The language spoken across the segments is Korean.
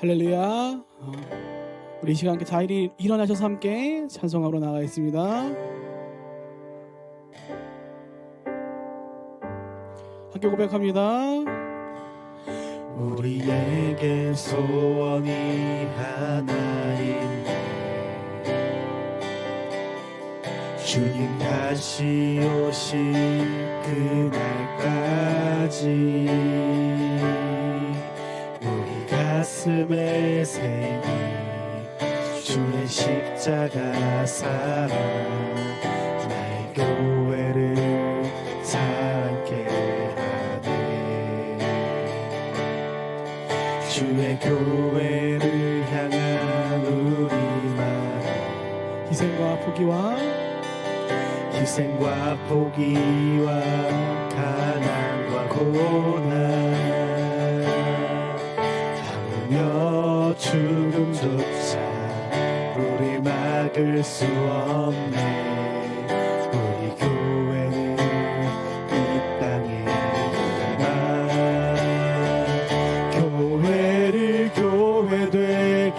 할렐루야. 우리 이 시간 함께 다 일어나셔서 함께 찬송하러 나가겠습니다. 함께 고백합니다. 우리에게 소원이 하나인 주님 다시 오실 그날까지 우리 가슴에 새긴 주의 십자가 사랑 나의 교회를 살게 하네. 주의 교회를 향한 우리만 희생과 포기와 가난과 고난 하물며 죽음조차 우리 막을 수 없네. 우리 교회는 이 땅에 만 교회를 교회되게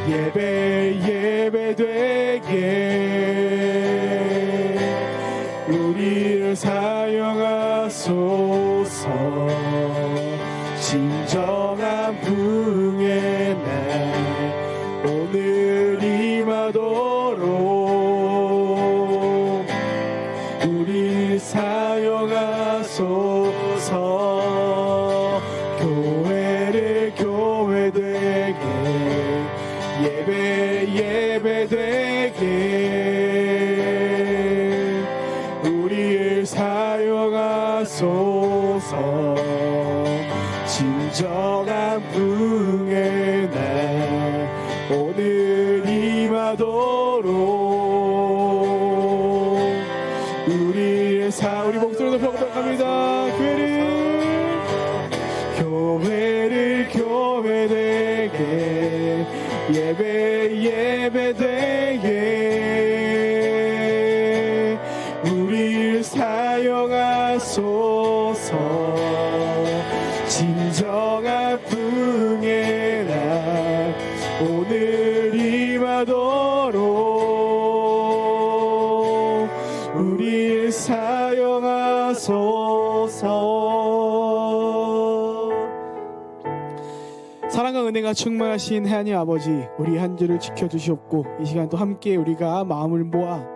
예배되게 우리를 사용하소서. 진정한 부흥의 날 오늘 임하도록 우리를 사용하소서. 교회를 교회되게 예배되게 우리를 사용하소서. 진정한 부흥의 날 오늘 임하도록 우리 목소리 높여 고백합니다. 교회를 교회되게 예배되게 우리를 사용하소서. 진정한 부흥의 날 오늘 임하도록 우리를 사용하소서. 사랑과 은혜가 충만하신 하나님 아버지, 우리 한 주를 지켜주시옵고 이 시간 또 함께 우리가 마음을 모아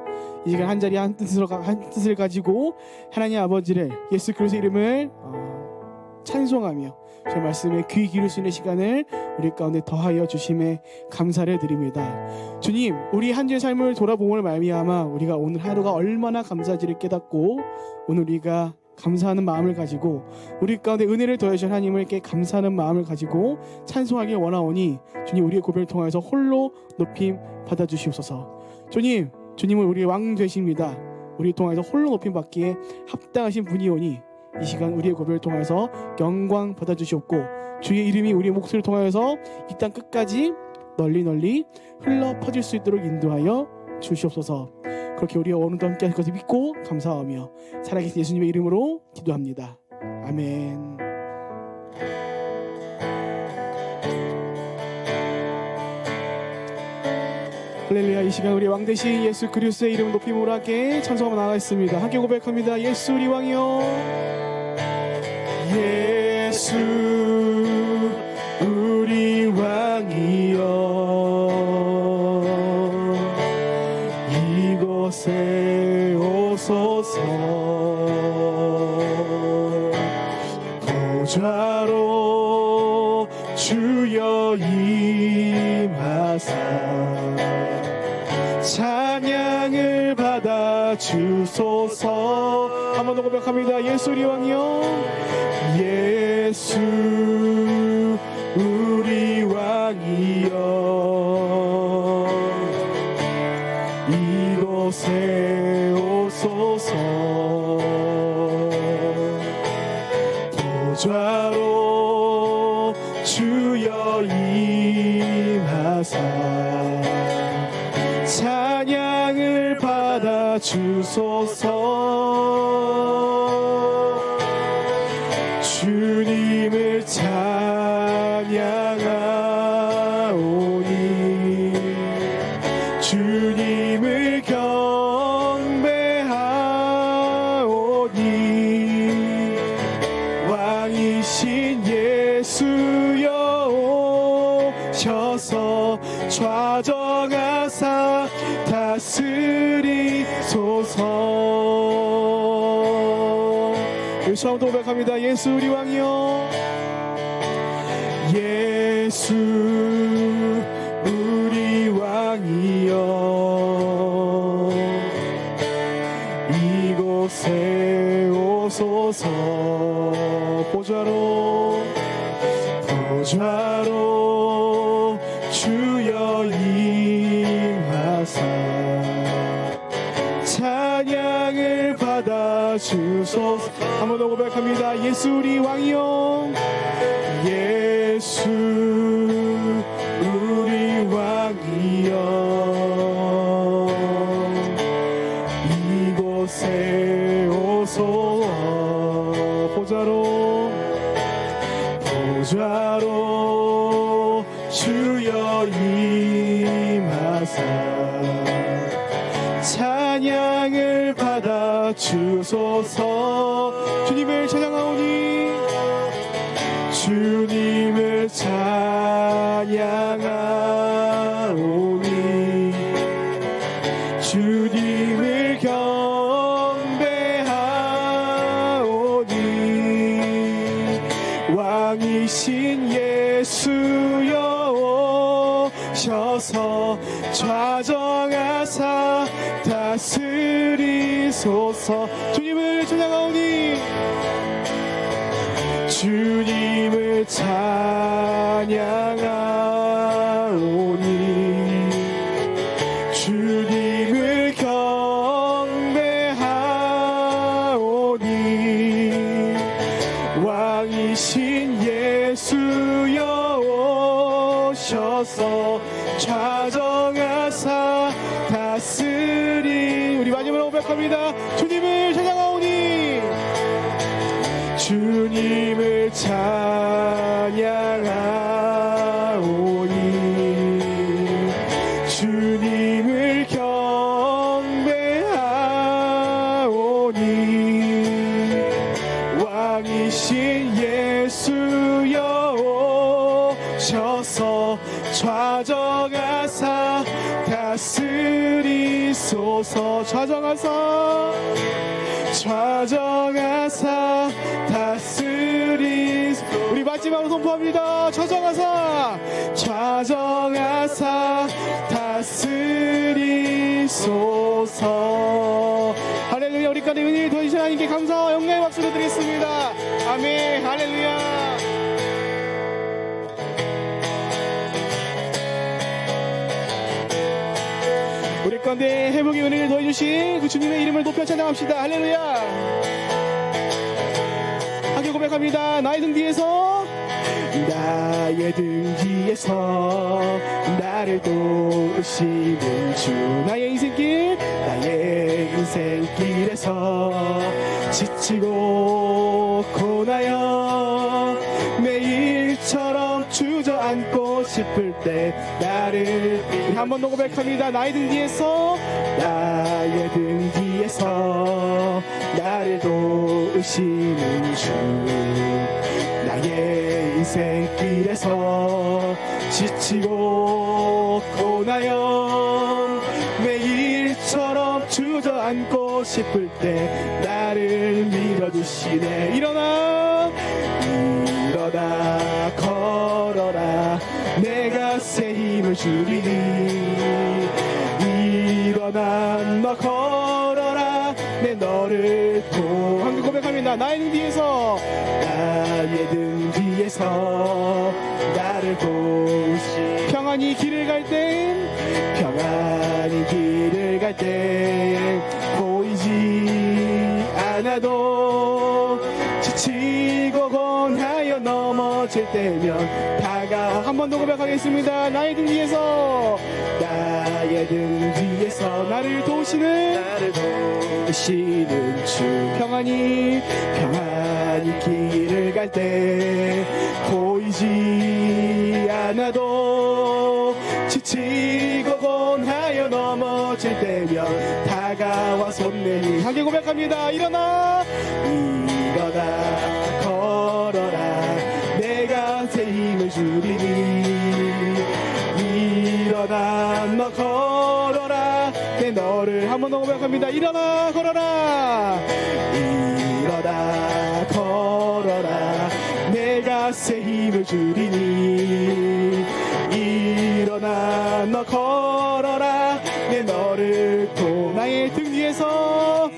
이 시간 한 자리 한 뜻을 가지고 하나님 아버지를 예수 그리스도의 이름을 찬송하며 제 말씀에 귀 기울 수 있는 시간을 우리 가운데 더하여 주심에 감사를 드립니다. 주님, 우리 한 주의 삶을 돌아보므로 말미암아 우리가 오늘 하루가 얼마나 감사한지를 깨닫고 오늘 우리가 감사하는 마음을 가지고 우리 가운데 은혜를 더해주신 하나님께 감사하는 마음을 가지고 찬송하길 원하오니 주님, 우리의 고백을 통하여서 홀로 높임 받아주시옵소서. 주님은 우리의 왕 되십니다. 우리 통하여서 홀로 높임 받기에 합당하신 분이오니 이 시간 우리의 고백을 통해서 영광 받아주시옵고 주의 이름이 우리의 목소리를 통하여서 이 땅 끝까지 널리 흘러 퍼질 수 있도록 인도하여 주시옵소서. 그렇게 우리가 오늘도 함께 할 것을 믿고 감사하며 살아계신 예수님의 이름으로 기도합니다. 아멘. 할렐루야. 이 시간 우리 왕 되신 예수 그리스도의 이름 높임으로 함께 찬송하며 나가겠습니다. 함께 고백합니다. 예수 우리 왕이여, 예수 우리 왕이여 이곳에 오소서. 보좌로 주여 임하사 찬양을 받아 주소서. 한 번 더 고백합니다. 예수 우리 왕이여, 예수 우리 왕이여 이곳에 오소서. 보좌로 주여 임하사 찬양을 받아 주소서. 주님을 찬양하 주소서. 처음부터 고백합니다. 예수 우리 왕이여, 예수 우리 왕이여, 이곳에 오소서. 보좌로 주여 임하사 찬양을 받아 주소서. 한 번 더 고백합니다. 예수 우리 왕이여, 예수 우리 왕이여, 이곳에 오소. 보좌로 주여 임하사 찬양을 받아 주소서. 주님을 찬양하오니, 주님을 찬양하오니, 주님을 경배하오니, 왕이신 예수여 오셔서 좌정하사 다스리소서. 주님을 찬양하오니, 주님을 찬양하오니, 주님을 경배하오니, 왕이신 예수여 오셔서 좌정하사 다스리. 우리 마지막으로 고백합니다. 주님을 찬양하오니, 주님을 찬양하오니, 주님을 경배하오니, 왕이신 예수여 오셔서 좌정하사 다스리소서. 좌정하사 다스리소서. 우리 마지막으로 선포합니다. 좌정하사 다스리소서. 할렐루야. 우리까지 은혜를 더해주신 하나님께 감사와 영광의 박수를 드리겠습니다. 아멘. 할렐루야. 우리 가운데 회복의 은혜를 더해주신 그 주님의 이름을 높여 찬양합시다. 할렐루야. 함께 고백합니다. 나의 등 뒤에서, 나의 등 뒤에서 나를 도우시는 주, 나의 인생길, 나의 인생길에서 지치고 고나여 매일처럼 주저앉고 싶을 때 나를 한 번 더 고백합니다. 나의 등 뒤에서, 나의 등 뒤에서 나를 도우시는 주, 나의 인생길에서 지치고 고나여 매일처럼 주저앉고 싶을 때 나를 밀어주시네. 일어나 걸어라, 내가 새 힘을 주리니. 일어나 너 걸어라, 내 너를 함께 고백합니다. 나의 등 뒤에서, 나의 등 뒤에서 나를 도우시. 평안히 길을 갈 땐, 평안히 길을 갈 때 보이지 않아도 지치고 고나여 넘어질 때면 다가. 한 번 더 고백하겠습니다. 나의 등 뒤에서, 나의 등 뒤에서 나를 도우시는 주, 평안히 길을 갈 때 보이지 않아도 지치고 고나여 넘어질 때면 다가와 손 내밀. 함께 고백합니다. 일어나 걸어라, 내가 새 힘을 주리니. 일어나 너 걸어라, 내 너를. 한 번 번 더 고백합니다. 일어나 걸어라. 일어나 걸어라 내가 새 힘을 주리니 일어나 너 걸어라 내 너를 나의 등 뒤에서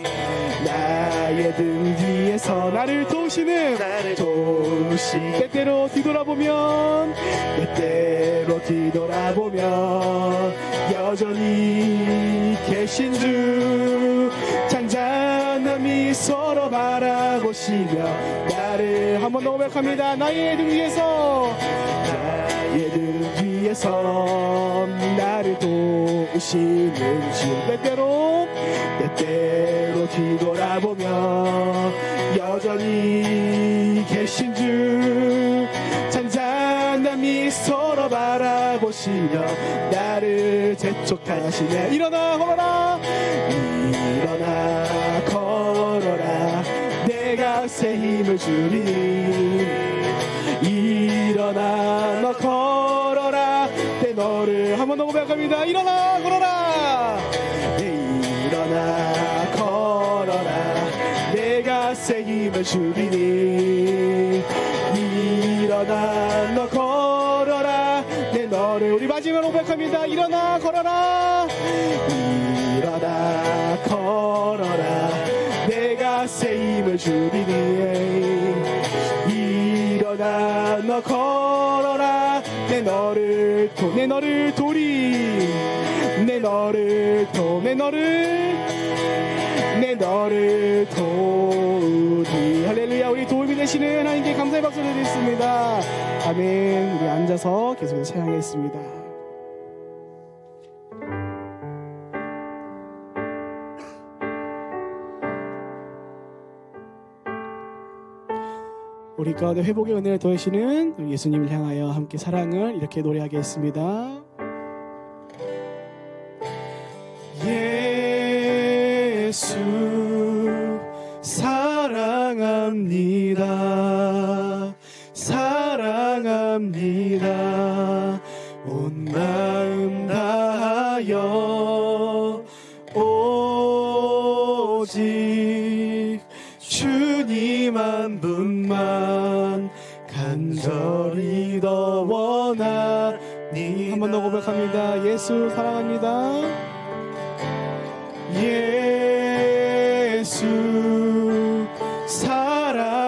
나의 등 뒤에서 나를 도우시는 나를 도우시 때때로 뒤돌아보면 때때로 뒤돌아보면 여전히 계신 주 잔잔한 미소로 바라보시며 나를 한 번 더 고백합니다. 나의 등 뒤에서 나의 등 뒤에서 나를 도우시는 주 때때로 뒤돌아보며 여전히 계신 주 잔잔한 미소로 바라보시며 나를 재촉하시네. 일어나 걸어라. 일어나 걸어라 내가 새 힘을 주리니 일어나 너 걸어라 내 너를 한 번 더 고백합니다. 일어나 걸어라. 일어나 걸어라 내가 새 힘을 주리니 일어나 너 걸어라 내 너를 우리 마지막으로 고백합니다. 일어나 걸어라. 일어나 걸어라 내가 새 힘을 주리니 일어나 너 걸어라 내 너를 도리 내 너를 도우리. 할렐루야. 우리 도움이 되시는 하나님께 감사의 박수를 드리겠습니다. 아멘. 우리 앉아서 계속해서 찬양하겠습니다. 우리 가운데 회복의 은혜를 더하시는 예수님을 향하여 함께 사랑을 이렇게 노래하겠습니다. 예수 사랑합니다 사랑합니다 온 마음 다하여 오직 주님 한 분만 간절히 더 원하니. 한 번 더 고백합니다. 예수 사랑합니다. 예수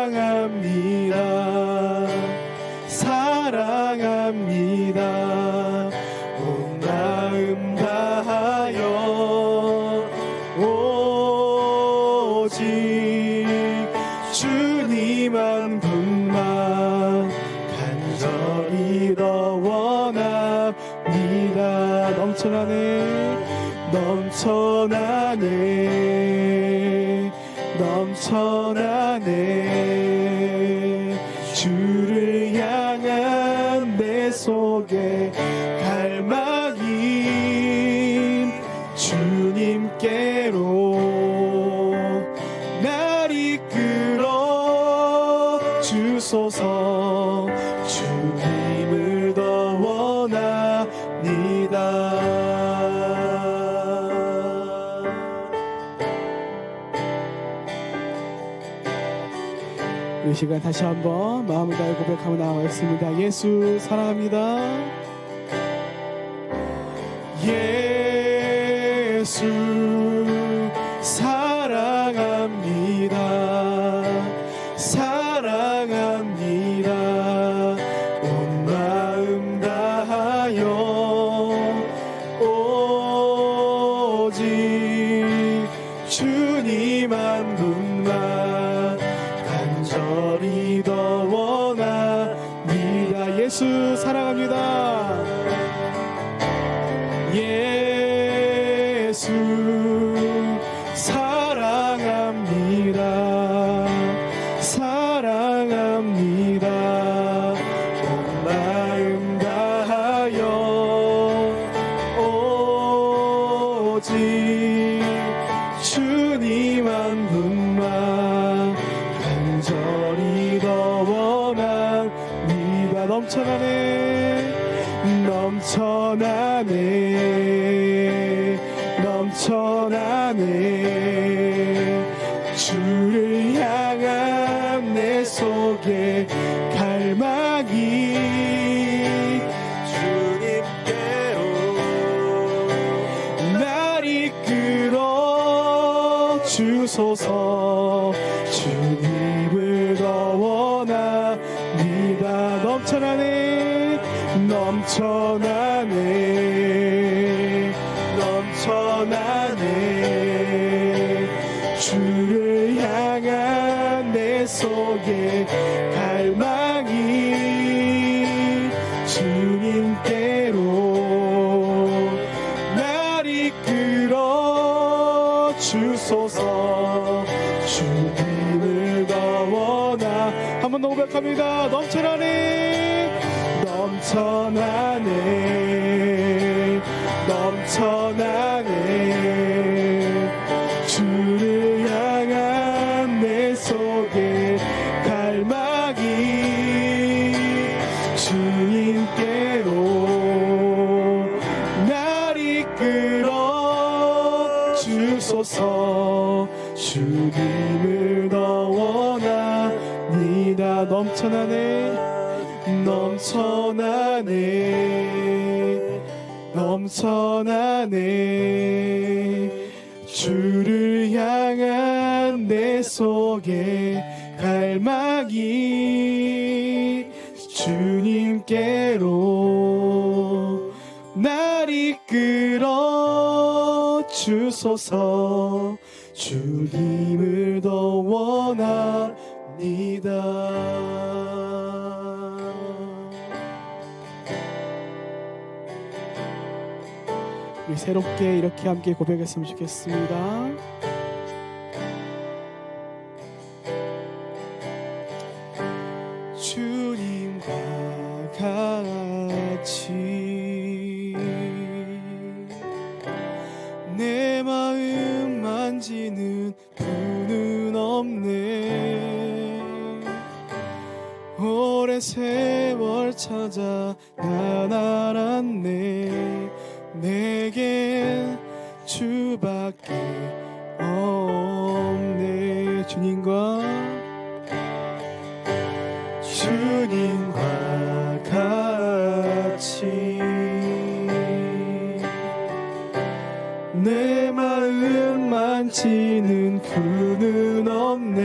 사랑합니다 사랑합니다 온 마음 다하여 오직 주님 한 분만 간절히 더 원합니다. 넘쳐나네 주를 향한 내 속에 갈망인 주님께로 날 이끌어 주소서. 주님을 더 원합니다. 이 시간 다시 한번 마음을 다해 고백하며 나아가겠습니다. 예수 사랑합니다. 예수 사랑합니다. 사랑합니다. 온 마음 다하여 오직 주님 한 분만 간절히 더 원합니다. 예수 사랑합니다. 예수 사랑합니다. 사랑합니다. 온 마음 다하여 오직 주님 한 분만 간절히 더 원합니다. 넘쳐나네 넘쳐나네 넘쳐나네. 주를 향한 내 속에 갈망이 주님께로 날 이끌어 주소서. 주님을 더 원합니다. 넘쳐나네 넘쳐나네 넘쳐나네. 주를 향한 내 속에 갈망이 주님께로 날 이끌어 주소서. 주님을 더 원하. 한 번 더 고백합니다. 넘쳐나네 넘쳐나네 넘쳐나네. 주를 향한 내 속에 갈망이 주님께로 날 이끌어 주소서. 주님을 더 원합니다. 넘쳐나네 넘쳐나네 넘쳐나네. 주를 향한 내 속에 갈망이 주님께로 날 이끌어 주소서. 주님을 더 원합니다. 우리 새롭게 이렇게 함께 고백했으면 좋겠습니다. 주님과 같이 내 마음 만지는 분은 없네. 오랜 세월 찾아 난 알았네. 내겐 주밖에 없네. 주님과 같이 내 마음 만지는 분은 없네.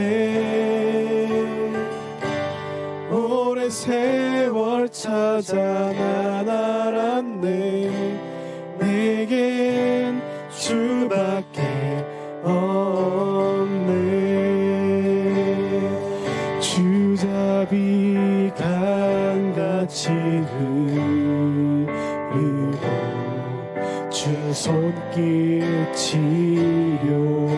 오랜 세월 찾아 난 알았네. 내겐 주밖에 없네. 주잡이 강같이 흐르고 주 손길 치료하네.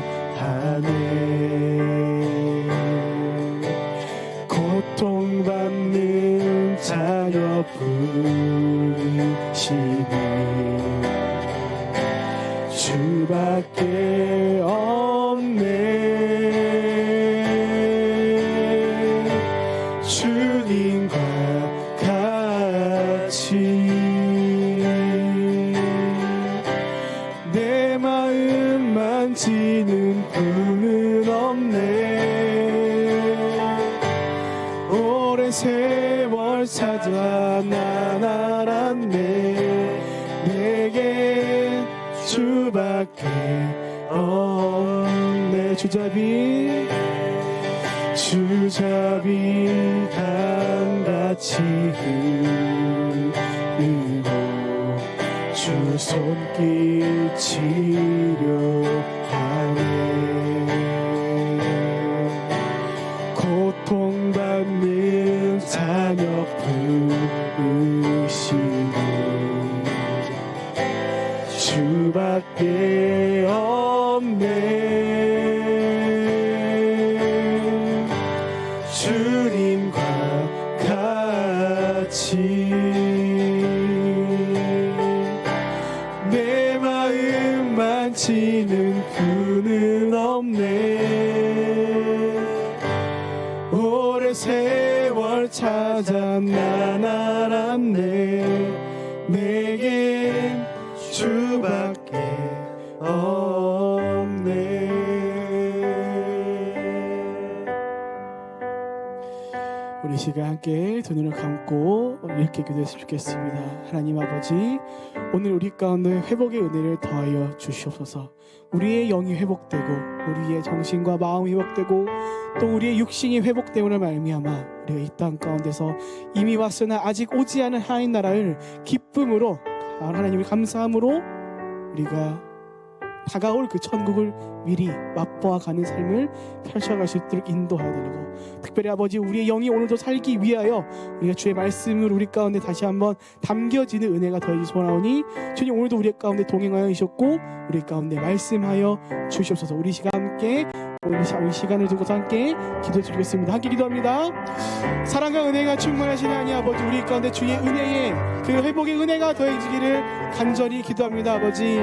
고통받는 자녀 부르시네. 주밖에 없네. 주님과 같이 내 마음 만지는 분은 없네. 오랜 세월 찾아 난 알았네. 내게 주밖에 없네. 주잡이 강같이 흐르고 주 손길 치료하네. 고통받는 자녀 부르시네. 주밖에 없네. 주님과 같이 내 마음 만지는 그는 없네. 오랜 세월 찾아 난 알았네. 내겐 주밖에 없네. 우리 시간 함께 두 눈을 감고 이렇게 기도했으면 좋겠습니다. 하나님 아버지, 오늘 우리 가운데 회복의 은혜를 더하여 주시옵소서. 우리의 영이 회복되고 우리의 정신과 마음이 회복되고 또 우리의 육신이 회복되므로 말미암아 우리가 이 땅 가운데서 이미 왔으나 아직 오지 않은 하나님 나라를 기쁨으로, 하나님을 감사함으로 우리가 다가올 그 천국을 미리 맛보아 가는 삶을 펼쳐갈 수 있도록 인도하여 달라고, 특별히 아버지, 우리의 영이 오늘도 살기 위하여 우리가 주의 말씀을 우리 가운데 다시 한번 담겨지는 은혜가 더해지 소원하오니, 주님 오늘도 우리 가운데 동행하여 주셨고 우리 가운데 말씀하여 주시옵소서. 우리 시간 함께 오늘 시간을 두고서 함께 기도해 주겠습니다. 함께 기도합니다. 사랑과 은혜가 충만하신 하나님 아버지, 우리 가운데 주의 은혜에 그 회복의 은혜가 더해지기를 간절히 기도합니다. 아버지,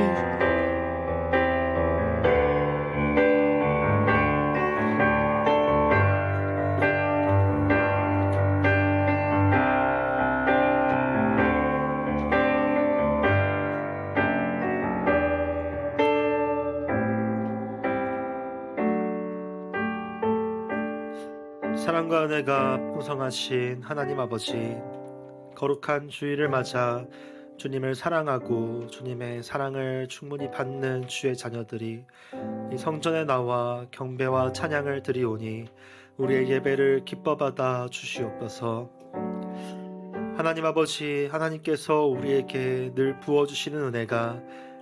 사랑과 은혜가 풍성하신 하나님 아버지, 거룩한 주일을 맞아 주님을 사랑하고 주님의 사랑을 충분히 받는 주의 자녀들이 이 성전에 나와 경배와 찬양을 드리오니 우리의 예배를 기뻐 받아 주시옵소서. 하나님 아버지, 하나님께서 우리에게 늘 부어주시는 은혜가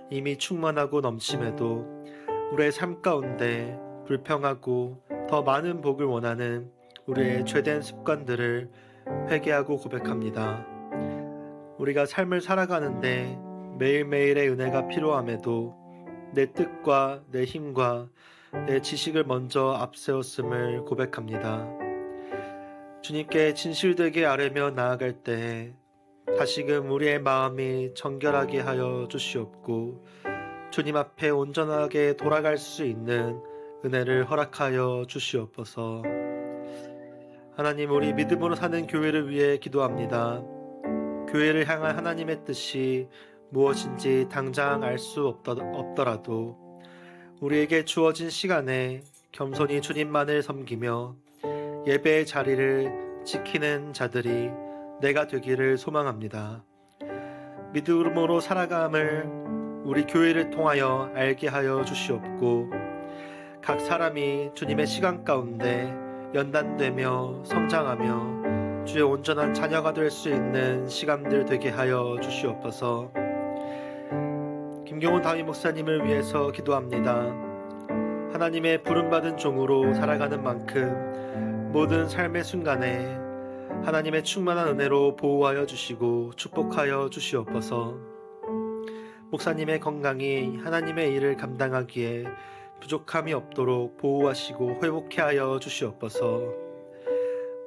이미 충만하고 넘침에도 우리의 삶 가운데 불평하고 더 많은 복을 원하는 우리의 죄된 습관들을 회개하고 고백합니다. 우리가 삶을 살아가는데 매일매일의 은혜가 필요함에도 내 뜻과 내 힘과 내 지식을 먼저 앞세웠음을 고백합니다. 주님께 진실되게 아뢰며 나아갈 때 다시금 우리의 마음이 정결하게 하여 주시옵고 주님 앞에 온전하게 돌아갈 수 있는 은혜를 허락하여 주시옵소서. 하나님, 우리 믿음으로 사는 교회를 위해 기도합니다. 교회를 향한 하나님의 뜻이 무엇인지 당장 알 수 없더라도 우리에게 주어진 시간에 겸손히 주님만을 섬기며 예배의 자리를 지키는 자들이 내가 되기를 소망합니다. 믿음으로 살아감을 우리 교회를 통하여 알게 하여 주시옵고 각 사람이 주님의 시간 가운데 연단되며 성장하며 주의 온전한 자녀가 될 수 있는 시간들 되게 하여 주시옵소서. 김경훈 담임 목사님을 위해서 기도합니다. 하나님의 부름받은 종으로 살아가는 만큼 모든 삶의 순간에 하나님의 충만한 은혜로 보호하여 주시고 축복하여 주시옵소서. 목사님의 건강이 하나님의 일을 감당하기에 부족함이 없도록 보호하시고 회복케 하여 주시옵소서.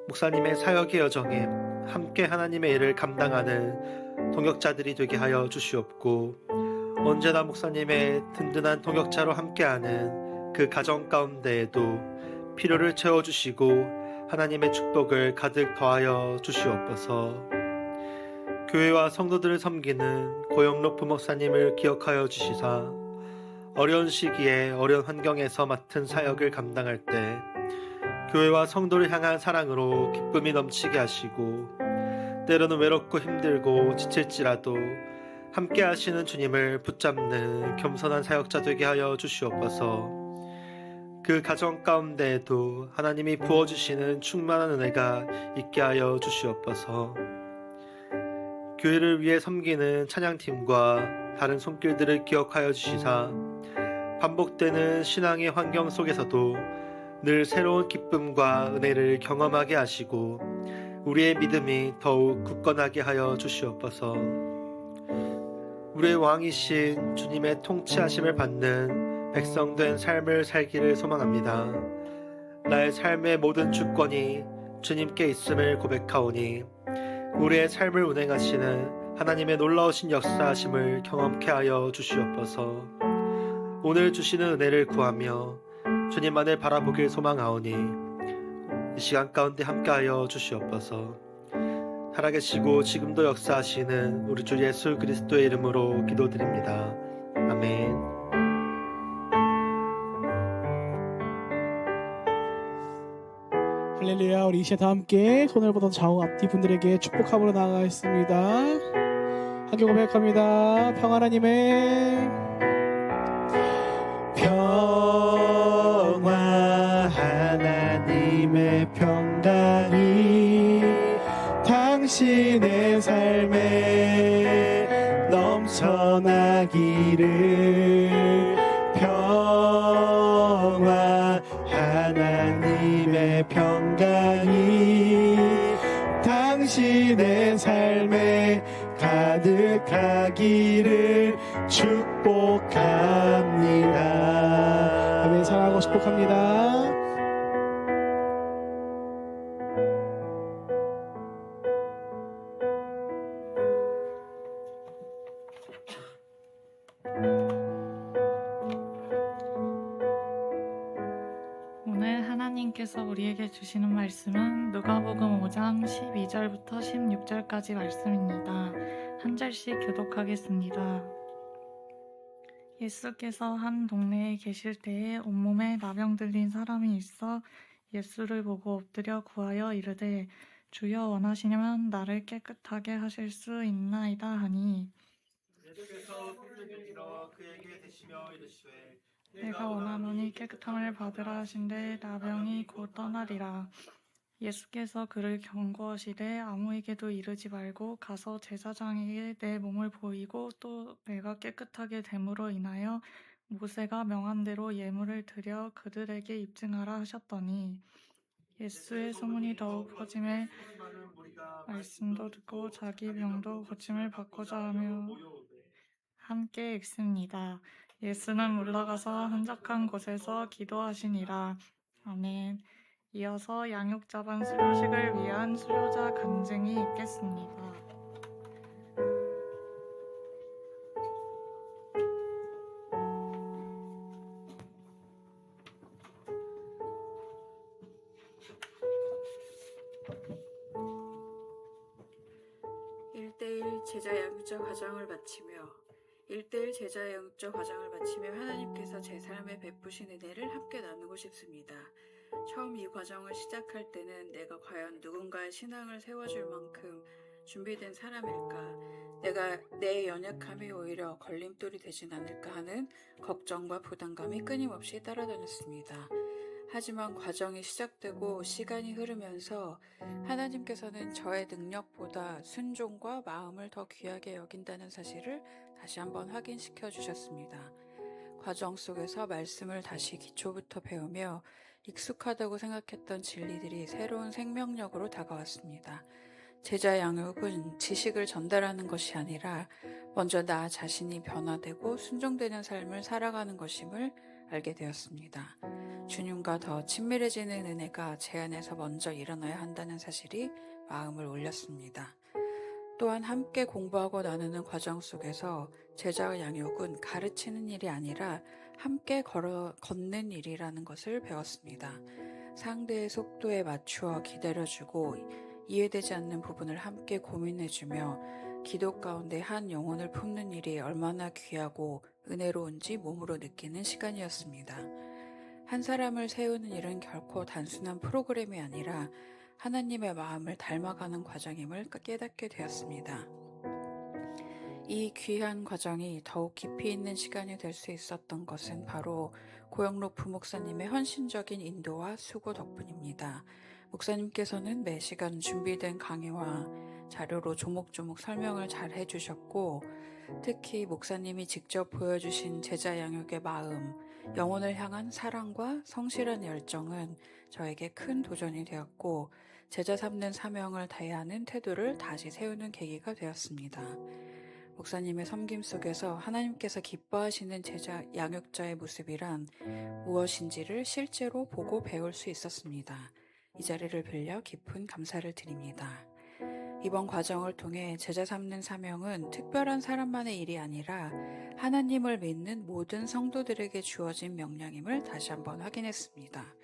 목사님의 사역의 여정에 함께 하나님의 일을 감당하는 동역자들이 되게 하여 주시옵고 언제나 목사님의 든든한 동역자로 함께하는 그 가정 가운데에도 필요를 채워주시고 하나님의 축복을 가득 더하여 주시옵소서. 교회와 성도들을 섬기는 고영록 부목사님을 기억하여 주시사 어려운 시기에 어려운 환경에서 맡은 사역을 감당할 때 교회와 성도를 향한 사랑으로 기쁨이 넘치게 하시고 때로는 외롭고 힘들고 지칠지라도 함께 하시는 주님을 붙잡는 겸손한 사역자 되게 하여 주시옵소서. 그 가정 가운데에도 하나님이 부어주시는 충만한 은혜가 있게 하여 주시옵소서. 교회를 위해 섬기는 찬양팀과 다른 손길들을 기억하여 주시사 반복되는 신앙의 환경 속에서도 늘 새로운 기쁨과 은혜를 경험하게 하시고 우리의 믿음이 더욱 굳건하게 하여 주시옵소서. 우리의 왕이신 주님의 통치하심을 받는 백성된 삶을 살기를 소망합니다. 나의 삶의 모든 주권이 주님께 있음을 고백하오니 우리의 삶을 운행하시는 하나님의 놀라우신 역사하심을 경험케 하여 주시옵소서. 오늘 주시는 은혜를 구하며 주님만을 바라보길 소망하오니 이 시간 가운데 함께하여 주시옵소서. 살아계시고 지금도 역사하시는 우리 주 예수 그리스도의 이름으로 기도드립니다. 아멘. 할렐루야. 우리 이 시간 다 함께 손을 뻗어 좌우 앞뒤 분들에게 축복함으로 나아가겠습니다. 함께 고백합니다. 평안하님의 평화 하나님의 평강이 당신의 삶에 넘쳐나기를 평화 하나님의 평강이 당신의 삶에 가득하기를 축복합니다. 아멘. 사랑하고 축복합니다. 오늘 하나님께서 우리에게 주시는 말씀은 누가복음 5장 12절부터 16절까지 말씀입니다. 한 절씩 교독하겠습니다. 예수께서 한 동네에 계실 때에 온몸에 나병 들린 사람이 있어 예수를 보고 엎드려 구하여 이르되 주여 원하시면 나를 깨끗하게 하실 수 있나이다 하니 예수께서 손을 들어 그에게 대시며 이르시되 내가 원하노니 깨끗함을 받으라 하신대 나병이 곧 떠나리라. 예수께서 그를 경고하시되 아무에게도 이르지 말고 가서 제사장에게 내 몸을 보이고 또 내가 깨끗하게 됨으로 인하여 모세가 명한 대로 예물을 드려 그들에게 입증하라 하셨더니 예수의 소문이 더욱 퍼짐에 말씀도 듣고 자기 병도 고침을 받고자 하며 함께 읽습니다. 예수는 물러가서 한적한 곳에서 기도하시니라. 아멘. 이어서 양육자반 수료식을 위한 수료자 간증이 있겠습니다. 일대일 제자 양육자 과정을 마치며 하나님께서 제 삶에 베푸신 은혜를 함께 나누고 싶습니다. 처음 이 과정을 시작할 때는 내가 과연 누군가의 신앙을 세워줄 만큼 준비된 사람일까? 내가 내 연약함이 오히려 걸림돌이 되진 않을까 하는 걱정과 부담감이 끊임없이 따라다녔습니다. 하지만 과정이 시작되고 시간이 흐르면서 하나님께서는 저의 능력보다 순종과 마음을 더 귀하게 여긴다는 사실을 다시 한번 확인시켜 주셨습니다. 과정 속에서 말씀을 다시 기초부터 배우며 익숙하다고 생각했던 진리들이 새로운 생명력으로 다가왔습니다. 제자 양육은 지식을 전달하는 것이 아니라 먼저 나 자신이 변화되고 순종되는 삶을 살아가는 것임을 알게 되었습니다. 주님과 더 친밀해지는 은혜가 제 안에서 먼저 일어나야 한다는 사실이 마음을 울렸습니다. 또한 함께 공부하고 나누는 과정 속에서 제자 양육은 가르치는 일이 아니라 함께 걷는 일이라는 것을 배웠습니다. 상대의 속도에 맞추어 기다려주고 이해되지 않는 부분을 함께 고민해주며 기도 가운데 한 영혼을 품는 일이 얼마나 귀하고 은혜로운지 몸으로 느끼는 시간이었습니다. 한 사람을 세우는 일은 결코 단순한 프로그램이 아니라 하나님의 마음을 닮아가는 과정임을 깨닫게 되었습니다. 이 귀한 과정이 더욱 깊이 있는 시간이 될 수 있었던 것은 바로 고영록 부목사님의 헌신적인 인도와 수고 덕분입니다. 목사님께서는 매 시간 준비된 강의와 자료로 조목조목 설명을 잘 해주셨고, 특히 목사님이 직접 보여주신 제자 양육의 마음, 영혼을 향한 사랑과 성실한 열정은 저에게 큰 도전이 되었고, 제자 삼는 사명을 다해야 하는 태도를 다시 세우는 계기가 되었습니다. 목사님의 섬김 속에서 하나님께서 기뻐하시는 제자 양육자의 모습이란 무엇인지를 실제로 보고 배울 수 있었습니다. 이 자리를 빌려 깊은 감사를 드립니다. 이번 과정을 통해 제자 삼는 사명은 특별한 사람만의 일이 아니라 하나님을 믿는 모든 성도들에게 주어진 명령임을 다시 한번 확인했습니다.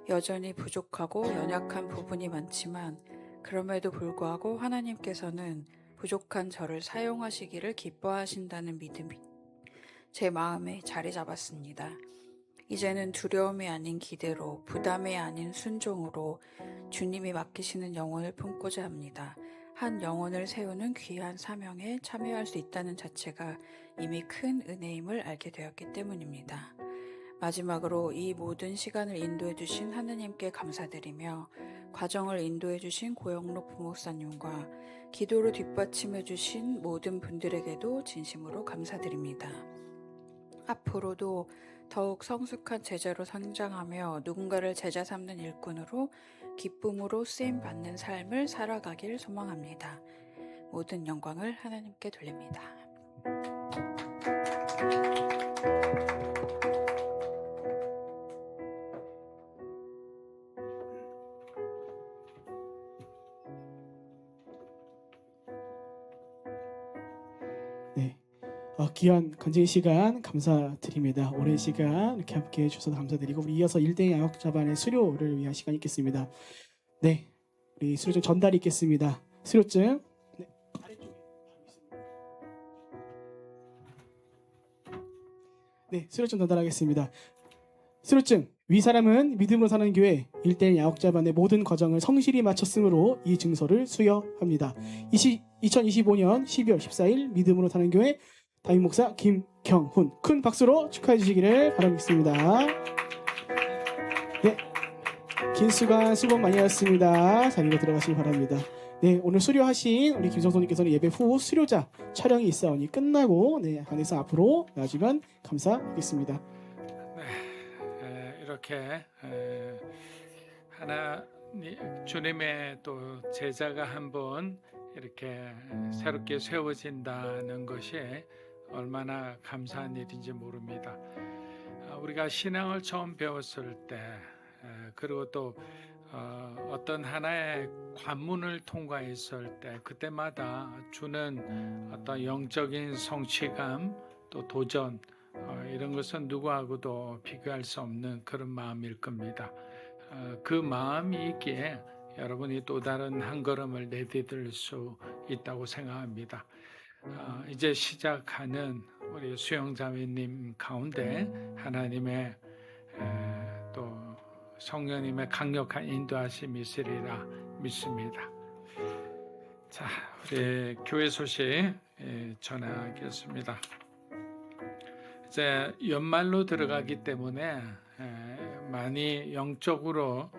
여전히 부족하고 연약한 부분이 많지만 그럼에도 불구하고 하나님께서는 부족한 저를 사용하시기를 기뻐하신다는 믿음이 제 마음에 자리 잡았습니다. 이제는 두려움이 아닌 기대로, 부담이 아닌 순종으로 주님이 맡기시는 영혼을 품고자 합니다. 한 영혼을 세우는 귀한 사명에 참여할 수 있다는 자체가 이미 큰 은혜임을 알게 되었기 때문입니다. 마지막으로 이 모든 시간을 인도해 주신 하느님께 감사드리며 과정을 인도해 주신 고영록 부목사님과 기도로 뒷받침해 주신 모든 분들에게도 진심으로 감사드립니다. 앞으로도 더욱 성숙한 제자로 성장하며 누군가를 제자 삼는 일꾼으로 기쁨으로 쓰임받는 삶을 살아가길 소망합니다. 모든 영광을 하나님께 돌립니다. 네. 귀한 간증의 시간 감사드립니다. 오랜 시간 이렇게 함께 해주셔서 감사드리고 우리 이어서 1대 양육자반의 수료를 위한 시간이 있겠습니다. 네, 우리 수료증 전달이 있겠습니다. 수료증 네, 아래쪽에 있습니다. 네, 수료증 전달하겠습니다. 수료증 위 사람은 믿음으로 사는 교회 1대 양육자반의 모든 과정을 성실히 마쳤으므로 이 증서를 수여합니다. 2025년 12월 14일 믿음으로 사는 교회 담임 목사 김경훈 큰 박수로 축하해 주시기를 바라겠습니다. 네, 긴 시간 수고 많이 하셨습니다. 자리로 들어가시기 바랍니다. 네, 오늘 수료하신 우리 김성소님께서는 예배 후 수료자 촬영이 있사오니 끝나고 네, 안에서 앞으로 나와주면 감사하겠습니다. 네, 이렇게 주님의 또 제자가 한 번 이렇게 새롭게 세워진다는 것이 얼마나 감사한 일인지 모릅니다. 우리가 신앙을 처음 배웠을 때 그리고 또 어떤 하나의 관문을 통과했을 때 그때마다 주는 어떤 영적인 성취감 또 도전 이런 것은 누구하고도 비교할 수 없는 그런 마음일 겁니다. 그 마음이 있기에 여러분이 또 다른 한 걸음을 내디딜 수 있다고 생각합니다. 이제 시작하는 우리 수영자매님 가운데 하나님의 또 성령님의 강력한 인도하심이 있으리라 믿습니다. 자, 우리 교회 소식 전하겠습니다. 이제 연말로 들어가기 때문에 많이 영적으로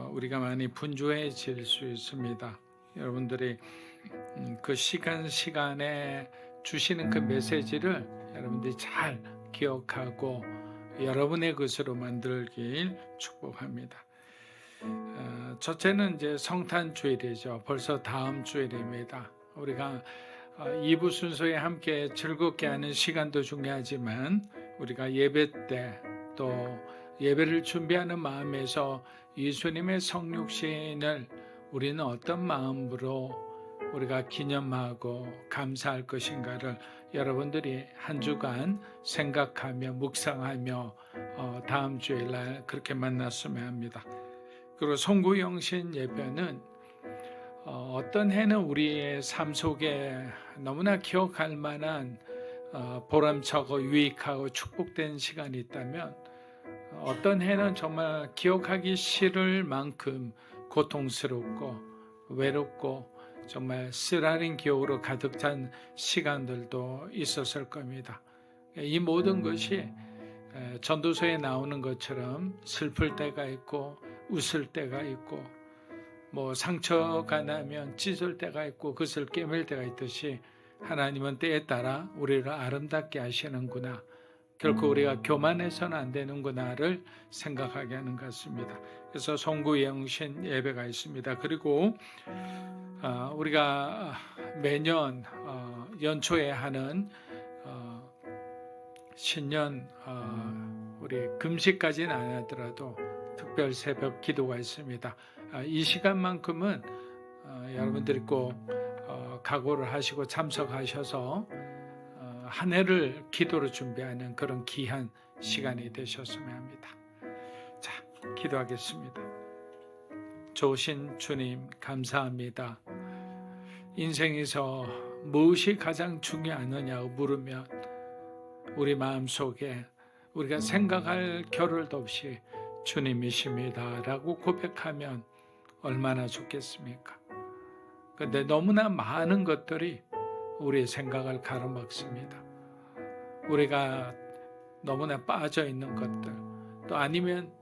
우리가 많이 분주해질 수 있습니다. 여러분들이 그 시간에 주시는 그 메시지를 여러분들이 잘 기억하고 여러분의 것으로 만들길 축복합니다. 첫째는 이제 성탄 주일이죠. 벌써 다음 주일입니다. 우리가 2부 순서에 함께 즐겁게 하는 시간도 중요하지만 우리가 예배 때 또 예배를 준비하는 마음에서 예수님의 성육신을 우리는 어떤 마음으로 우리가 기념하고 감사할 것인가를 여러분들이 한 주간 생각하며 묵상하며 다음 주일날 그렇게 만났으면 합니다. 그리고 송구영신 예배는 어떤 해는 우리의 삶 속에 너무나 기억할 만한 보람차고 유익하고 축복된 시간이 있다면 어떤 해는 정말 기억하기 싫을 만큼 고통스럽고 외롭고 정말 쓰라린 기억으로 가득 찬 시간들도 있었을 겁니다. 이 모든 것이 전도서에 나오는 것처럼 슬플 때가 있고 웃을 때가 있고 뭐 상처가 나면 찢을 때가 있고 그것을 깨맬 때가 있듯이 하나님은 때에 따라 우리를 아름답게 하시는구나. 결코 우리가 교만해서는 안 되는구나를 생각하게 하는 것 같습니다. 그래서 송구영신 예배가 있습니다. 그리고 우리가 매년 연초에 하는 신년 우리 금식까지는 안 하더라도 특별 새벽 기도가 있습니다. 이 시간만큼은 여러분들이 꼭 각오를 하시고 참석하셔서 한 해를 기도로 준비하는 그런 귀한 시간이 되셨으면 합니다. 자, 기도하겠습니다. 좋으신 주님 감사합니다. 인생에서 무엇이 가장 중요하느냐고 물으면 우리 마음속에 우리가 생각할 겨를도 없이 주님이십니다라고 고백하면 얼마나 좋겠습니까? 근데 너무나 많은 것들이 우리의 생각을 가로막습니다. 우리가 너무나 빠져 있는 것들, 또 아니면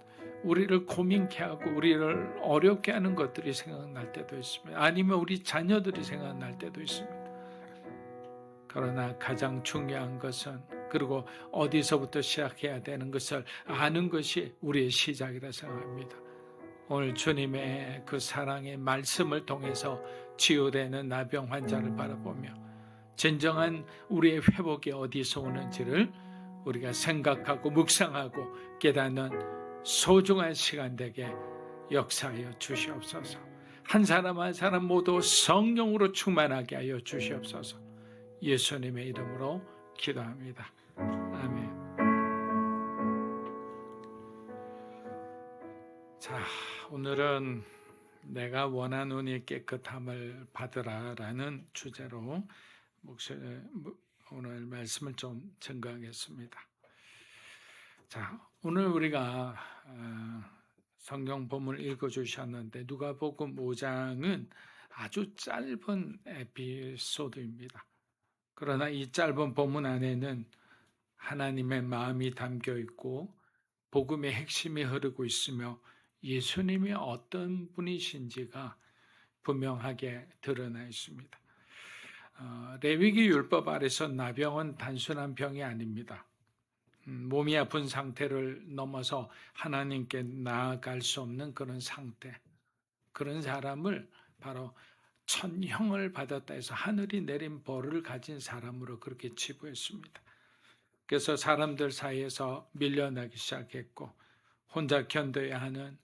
우리를 고민케 하고 우리를 어렵게 하는 것들이 생각날 때도 있습니다. 아니면 우리 자녀들이 생각날 때도 있습니다. 그러나 가장 중요한 것은, 그리고 어디서부터 시작해야 되는 것을 아는 것이 우리의 시작이라 생각합니다. 오늘 주님의 그 사랑의 말씀을 통해서 치유되는 나병 환자를 바라보며 진정한 우리의 회복이 어디서 오는지를 우리가 생각하고 묵상하고 깨닫는 소중한 시간 되게 역사하여 주시옵소서. 한 사람 한 사람 모두 성령으로 충만하게 하여 주시옵소서. 예수님의 이름으로 기도합니다. 아멘. 자, 오늘은 내가 원하노니 깨끗함을 받으라라는 주제로 오늘 말씀을 좀 증거하겠습니다. 자, 오늘 우리가 성경 본문을 읽어주셨는데 누가복음 5장은 아주 짧은 에피소드입니다. 그러나 이 짧은 본문 안에는 하나님의 마음이 담겨 있고 복음의 핵심이 흐르고 있으며 예수님이 어떤 분이신지가 분명하게 드러나 있습니다. 레위기 율법 아래서 나병은 단순한 병이 아닙니다. 몸이 아픈 상태를 넘어서 하나님께 나아갈 수 없는 그런 상태, 그런 사람을 바로 천형을 받았다 해서 하늘이 내린 벌을 가진 사람으로 그렇게 치부했습니다. 그래서 사람들 사이에서 밀려나기 시작했고 혼자 견뎌야 하는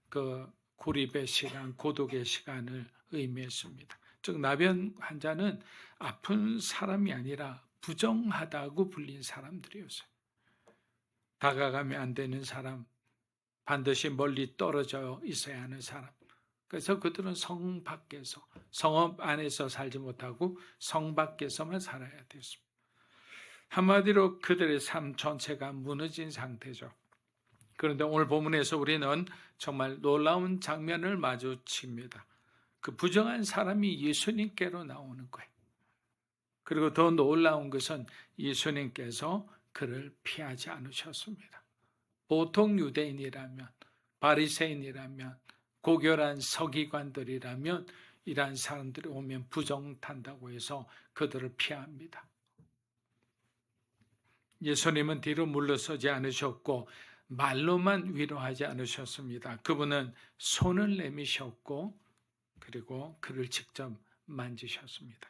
그 고립의 시간, 고독의 시간을 의미했습니다. 즉 나병 환자는 아픈 사람이 아니라 부정하다고 불린 사람들이었어요. 다가가면 안 되는 사람, 반드시 멀리 떨어져 있어야 하는 사람. 그래서 그들은 성 밖에서, 성읍 안에서 살지 못하고 성 밖에서만 살아야 됐습니다. 한마디로 그들의 삶 전체가 무너진 상태죠. 그런데 오늘 본문에서 우리는 정말 놀라운 장면을 마주칩니다. 그 부정한 사람이 예수님께로 나오는 거예요. 그리고 더 놀라운 것은 예수님께서 그를 피하지 않으셨습니다. 보통 유대인이라면, 바리새인이라면, 고결한 서기관들이라면 이러한 사람들이 오면 부정탄다고 해서 그들을 피합니다. 예수님은 뒤로 물러서지 않으셨고 말로만 위로하지 않으셨습니다. 그분은 손을 내미셨고 그리고 그를 직접 만지셨습니다.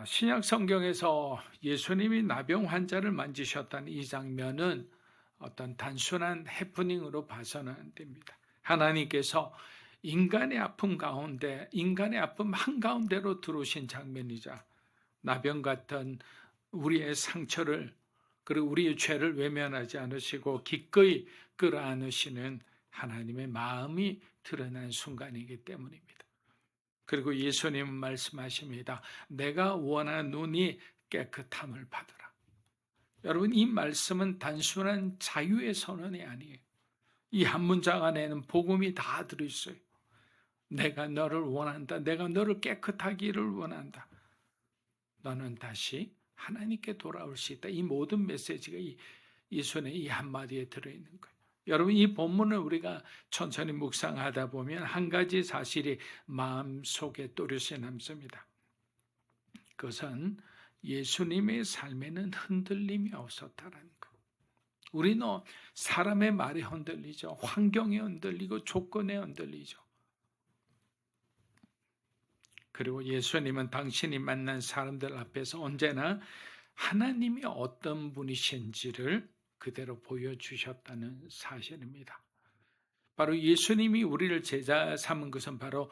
신약 성경에서 예수님이 나병 환자를 만지셨다는 이 장면은 어떤 단순한 해프닝으로 봐서는 안 됩니다. 하나님께서 인간의 아픔 가운데, 인간의 아픔 한가운데로 들어오신 장면이자 나병 같은 우리의 상처를, 그리고 우리의 죄를 외면하지 않으시고 기꺼이 끌어안으시는 하나님의 마음이 드러난 순간이기 때문입니다. 그리고 예수님은 말씀하십니다. 내가 원하노니 깨끗함을 받으라. 여러분, 이 말씀은 단순한 자유의 선언이 아니에요. 이 한 문장 안에는 복음이 다 들어있어요. 내가 너를 원한다. 내가 너를 깨끗하기를 원한다. 너는 다시 하나님께 돌아올 수 있다. 이 모든 메시지가 예수님의 이 한마디에 들어있는 거예요. 여러분, 이 본문을 우리가 천천히 묵상하다 보면 한 가지 사실이 마음속에 또렷이 남습니다. 그것은 예수님의 삶에는 흔들림이 없었다라는 거예요. 우리는 사람의 말에 흔들리죠. 환경에 흔들리고 조건에 흔들리죠. 그리고 예수님은 당신이 만난 사람들 앞에서 언제나 하나님이 어떤 분이신지를 그대로 보여주셨다는 사실입니다. 바로 예수님이 우리를 제자 삼은 것은 바로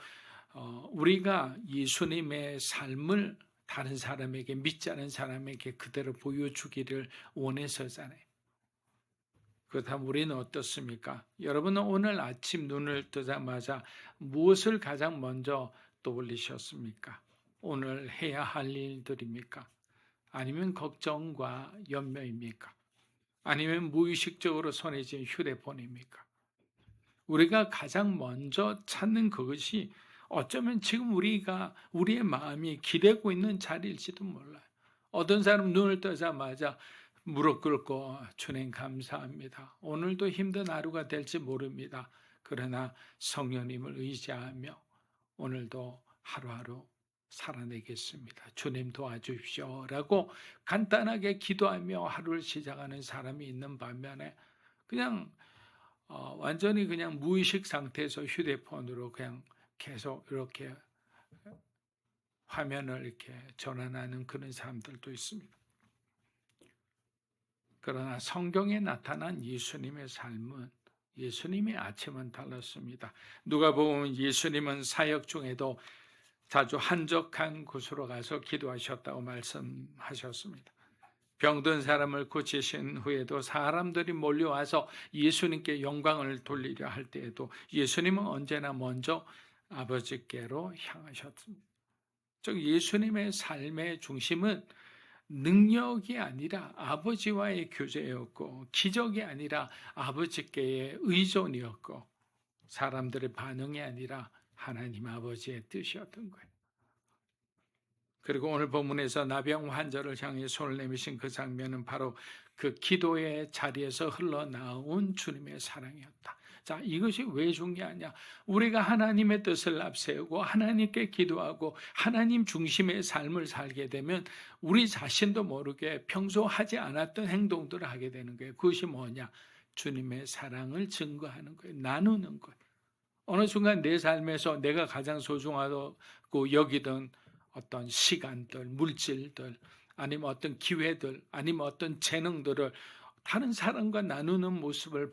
우리가 예수님의 삶을 다른 사람에게, 믿지 않은 사람에게 그대로 보여주기를 원해서잖아요. 그렇다면 우리는 어떻습니까? 여러분은 오늘 아침 눈을 뜨자마자 무엇을 가장 먼저 떠올리셨습니까? 오늘 해야 할 일들입니까? 아니면 걱정과 염려입니까? 아니면 무의식적으로 손에 쥔 휴대폰입니까? 우리가 가장 먼저 찾는 그것이 어쩌면 지금 우리의 마음이 기대고 있는 자리일지도 몰라요. 어떤 사람은 눈을 뜨자마자 무릎 꿇고 주님 감사합니다. 오늘도 힘든 하루가 될지 모릅니다. 그러나 성령님을 의지하며 오늘도 하루하루 살아내겠습니다. 주님 도와주십시오. 라고 간단하게 기도하며 하루를 시작하는 사람이 있는 반면에 그냥 완전히 그냥 무의식 상태에서 휴대폰으로 그냥 계속 이렇게 화면을 이렇게 전환하는 그런 사람들도 있습니다. 그러나 성경에 나타난 예수님의 삶은 예수님의 아침은 달랐습니다. 누가복음 예수님은 사역 중에도 자주 한적한 곳으로 가서 기도하셨다고 말씀하셨습니다. 병든 사람을 고치신 후에도 사람들이 몰려와서 예수님께 영광을 돌리려 할 때에도 예수님은 언제나 먼저 아버지께로 향하셨습니다. 즉 예수님의 삶의 중심은 능력이 아니라 아버지와의 교제였고 기적이 아니라 아버지께의 의존이었고 사람들의 반응이 아니라 하나님 아버지의 뜻이었던 거예요. 그리고 오늘 본문에서 나병 환자를 향해 손을 내미신 그 장면은 바로 그 기도의 자리에서 흘러나온 주님의 사랑이었다. 자, 이것이 왜 중요하냐? 우리가 하나님의 뜻을 앞세우고 하나님께 기도하고 하나님 중심의 삶을 살게 되면 우리 자신도 모르게 평소 하지 않았던 행동들을 하게 되는 거예요. 그것이 뭐냐? 주님의 사랑을 증거하는 거예요. 나누는 거예요. 어느 순간 내 삶에서 내가 가장 소중하고 여기던 어떤 시간들, 물질들, 아니면 어떤 기회들, 아니면 어떤 재능들을 다른 사람과 나누는 모습을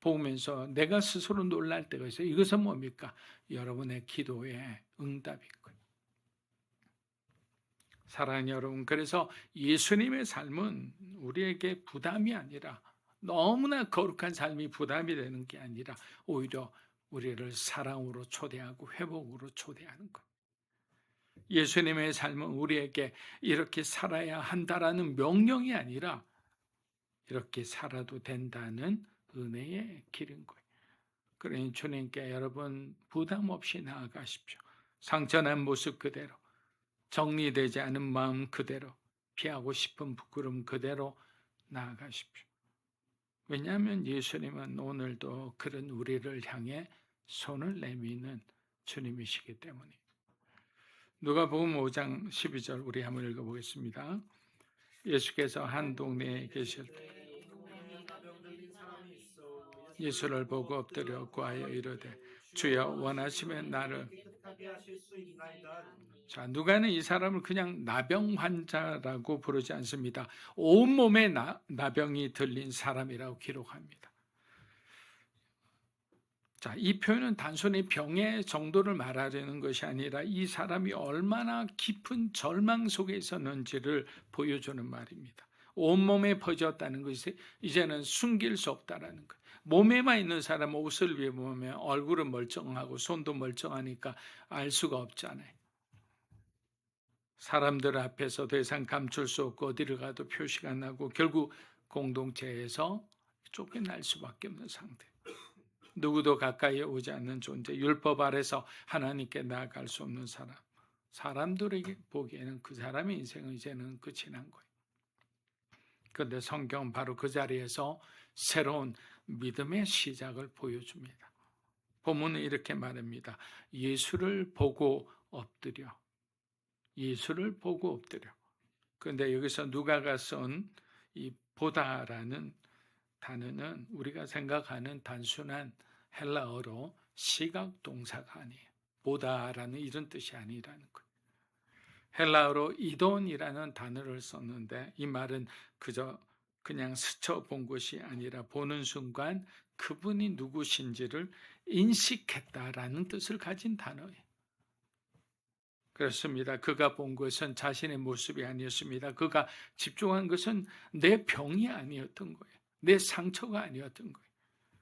보면서 내가 스스로 놀랄 때가 있어요. 이것은 뭡니까? 여러분의 기도의 응답인 거예요. 사랑하는 여러분, 그래서 예수님의 삶은 우리에게 부담이 아니라 너무나 거룩한 삶이 부담이 되는 게 아니라 오히려 우리를 사랑으로 초대하고 회복으로 초대하는 것. 예수님의 삶은 우리에게 이렇게 살아야 한다라는 명령이 아니라 이렇게 살아도 된다는 은혜의 길인 거예요. 그러니 주님께 여러분 부담 없이 나아가십시오. 상처난 모습 그대로, 정리되지 않은 마음 그대로, 피하고 싶은 부끄럼 그대로 나아가십시오. 왜냐하면 예수님은 오늘도 그런 우리를 향해 손을 내미는 주님이시기 때문입니다. 누가복음 5장 12절 우리 한번 읽어보겠습니다. 예수께서 한 동네에 계실 때 예수를 보고 엎드려 구하여 이르되 주여 원하시면 나를. 자, 누가는 이 사람을 그냥 나병 환자라고 부르지 않습니다. 온몸에 나병이 들린 사람이라고 기록합니다. 자, 이 표현은 단순히 병의 정도를 말하려는 것이 아니라 이 사람이 얼마나 깊은 절망 속에 있었는지를 보여주는 말입니다. 온몸에 퍼졌다는 것이 이제는 숨길 수 없다라는 것. 몸에만 있는 사람 옷을 입으면 얼굴은 멀쩡하고 손도 멀쩡하니까 알 수가 없잖아요. 사람들 앞에서 더 이상 감출 수 없고 어디를 가도 표시가 나고 결국 공동체에서 쫓겨날 수밖에 없는 상태. 누구도 가까이 오지 않는 존재, 율법 아래서 하나님께 나아갈 수 없는 사람. 사람들에게 보기에는 그 사람의 인생은 이제는 끝이 난 거예요. 그런데 성경은 바로 그 자리에서 새로운 믿음의 시작을 보여줍니다. 본문은 이렇게 말합니다. 예수를 보고 엎드려. 예수를 보고 엎드려. 그런데 여기서 누가가 쓴 이 보다라는 단어는 우리가 생각하는 단순한 헬라어로 시각 동사가 아니에요. 보다라는 이런 뜻이 아니라는 거예요. 헬라어로 이돈이라는 단어를 썼는데 이 말은 그냥 스쳐본 것이 아니라 보는 순간 그분이 누구신지를 인식했다라는 뜻을 가진 단어예요. 그렇습니다. 그가 본 것은 자신의 모습이 아니었습니다. 그가 집중한 것은 내 병이 아니었던 거예요. 내 상처가 아니었던 거예요.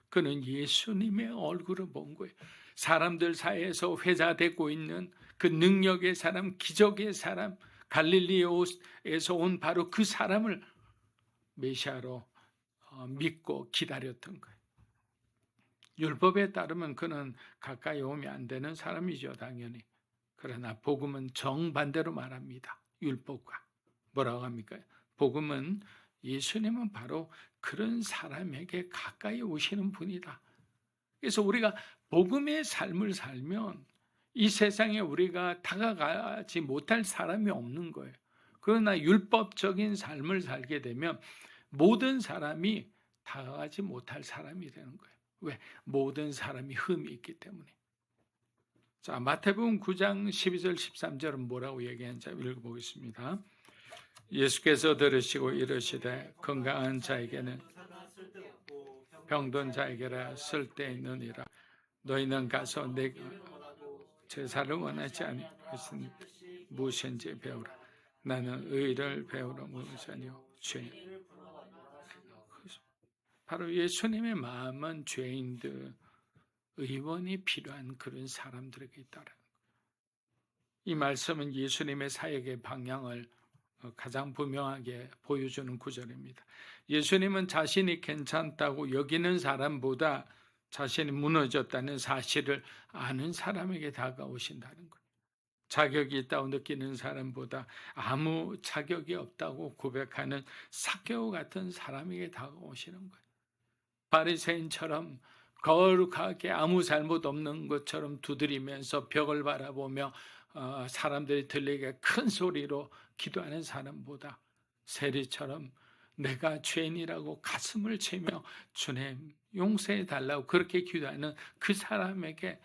그는 예수님의 얼굴을 본 거예요. 사람들 사이에서 회자되고 있는 그 능력의 사람, 기적의 사람, 갈릴리에서 온 바로 그 사람을 메시아로 믿고 기다렸던 거예요. 율법에 따르면 그는 가까이 오면 안 되는 사람이죠, 당연히. 그러나 복음은 정반대로 말합니다. 율법과. 뭐라고 합니까? 복음은 예수님은 바로 그런 사람에게 가까이 오시는 분이다. 그래서 우리가 복음의 삶을 살면 이 세상에 우리가 다가가지 못할 사람이 없는 거예요. 그러나 율법적인 삶을 살게 되면 모든 사람이 다가가지 못할 사람이 되는 거예요. 왜? 모든 사람이 흠이 있기 때문에. 자, 마태복음 9장 12절 13절은 뭐라고 얘기하는지 읽어보겠습니다. 예수께서 들으시고 이르시되 건강한 자에게는 병든 자에게라 쓸데있느니라. 너희는 가서 내가 제사를 원하지 아니하신 무엇인지 배우라. 나는 의를 배우러 무엇이 아니요 죄. 바로 예수님의 마음은 죄인들, 의원이 필요한 그런 사람들에게 있다는 거예요. 이 말씀은 예수님의 사역의 방향을 가장 분명하게 보여주는 구절입니다. 예수님은 자신이 괜찮다고 여기는 사람보다 자신이 무너졌다는 사실을 아는 사람에게 다가오신다는 거예요. 자격이 있다고 느끼는 사람보다 아무 자격이 없다고 고백하는 삭개오 같은 사람에게 다가오시는 거예요. 바리새인처럼 거룩하게 아무 잘못 없는 것처럼 두드리면서 벽을 바라보며 사람들이 들리게 큰 소리로 기도하는 사람보다 세리처럼 내가 죄인이라고 가슴을 치며 주님 용서해 달라고 그렇게 기도하는 그 사람에게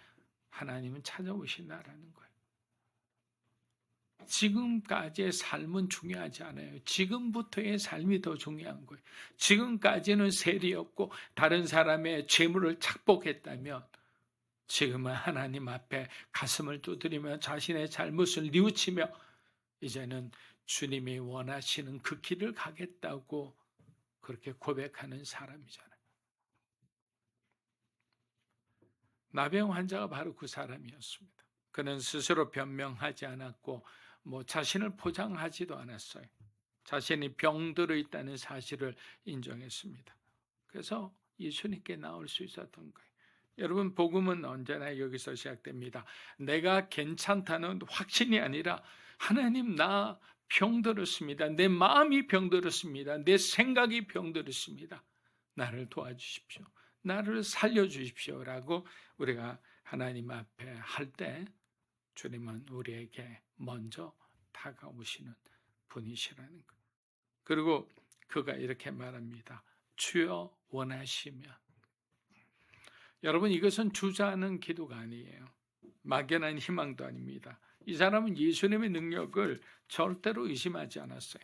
하나님은 찾아오신다라는 거예요. 지금까지의 삶은 중요하지 않아요. 지금부터의 삶이 더 중요한 거예요. 지금까지는 세리였고 다른 사람의 죄물을 착복했다면 지금은 하나님 앞에 가슴을 두드리며 자신의 잘못을 뉘우치며 이제는 주님이 원하시는 그 길을 가겠다고 그렇게 고백하는 사람이잖아요. 나병 환자가 바로 그 사람이었습니다. 그는 스스로 변명하지 않았고 자신을 포장하지도 않았어요. 자신이 병들어 있다는 사실을 인정했습니다. 그래서 예수님께 나올 수 있었던 거예요. 여러분, 복음은 언제나 여기서 시작됩니다. 내가 괜찮다는 확신이 아니라 하나님 나 병들었습니다. 내 마음이 병들었습니다. 내 생각이 병들었습니다. 나를 도와주십시오. 나를 살려주십시오. 라고 우리가 하나님 앞에 할 때 주님은 우리에게 먼저 다가오시는 분이시라는 거예요. 그리고 그가 이렇게 말합니다. 주여 원하시면. 여러분, 이것은 주저하는 기도가 아니에요. 막연한 희망도 아닙니다. 이 사람은 예수님의 능력을 절대로 의심하지 않았어요.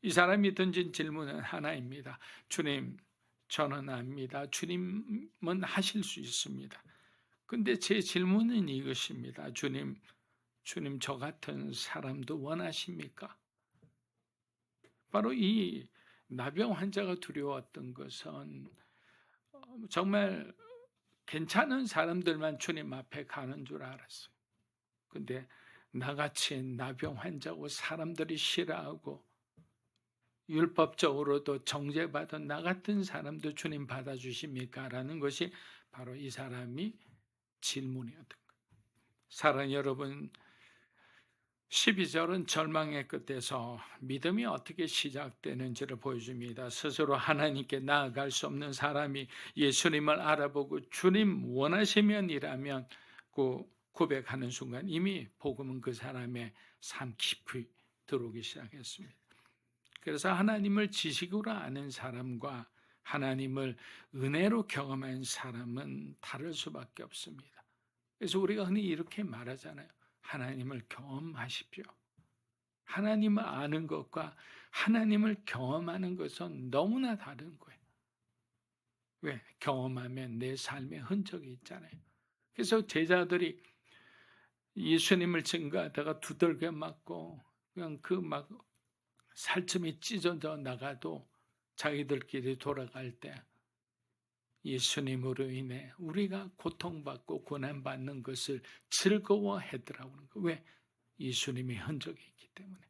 이 사람이 던진 질문은 하나입니다. 주님, 저는 압니다. 주님은 하실 수 있습니다. 근데 제 질문은 이것입니다. 주님 저 같은 사람도 원하십니까? 바로 이 나병 환자가 두려웠던 것은 정말 괜찮은 사람들만 주님 앞에 가는 줄 알았어요. 근데 나같이 나병 환자고 사람들이 싫어하고 율법적으로도 정죄받은 나 같은 사람도 주님 받아주십니까? 라는 것이 바로 이 사람이 질문이었던 거예요. 사랑하는 여러분, 12절은 절망의 끝에서 믿음이 어떻게 시작되는지를 보여줍니다. 스스로 하나님께 나아갈 수 없는 사람이 예수님을 알아보고 주님 원하시면이라면 고백하는 순간 이미 복음은 그 사람의 삶 깊이 들어오기 시작했습니다. 그래서 하나님을 지식으로 아는 사람과 하나님을 은혜로 경험한 사람은 다를 수밖에 없습니다. 그래서 우리가 흔히 이렇게 말하잖아요. 하나님을 경험하십시오. 하나님을 아는 것과 하나님을 경험하는 것은 너무나 다른 거예요. 왜? 경험하면 내 삶에 흔적이 있잖아요. 그래서 제자들이 예수님을 증거하다가 두들겨 맞고 그냥 살점이 찢어져 나가도 자기들끼리 돌아갈 때 예수님으로 인해 우리가 고통받고 고난받는 것을 즐거워하더라고요. 왜? 예수님의 흔적이 있기 때문에.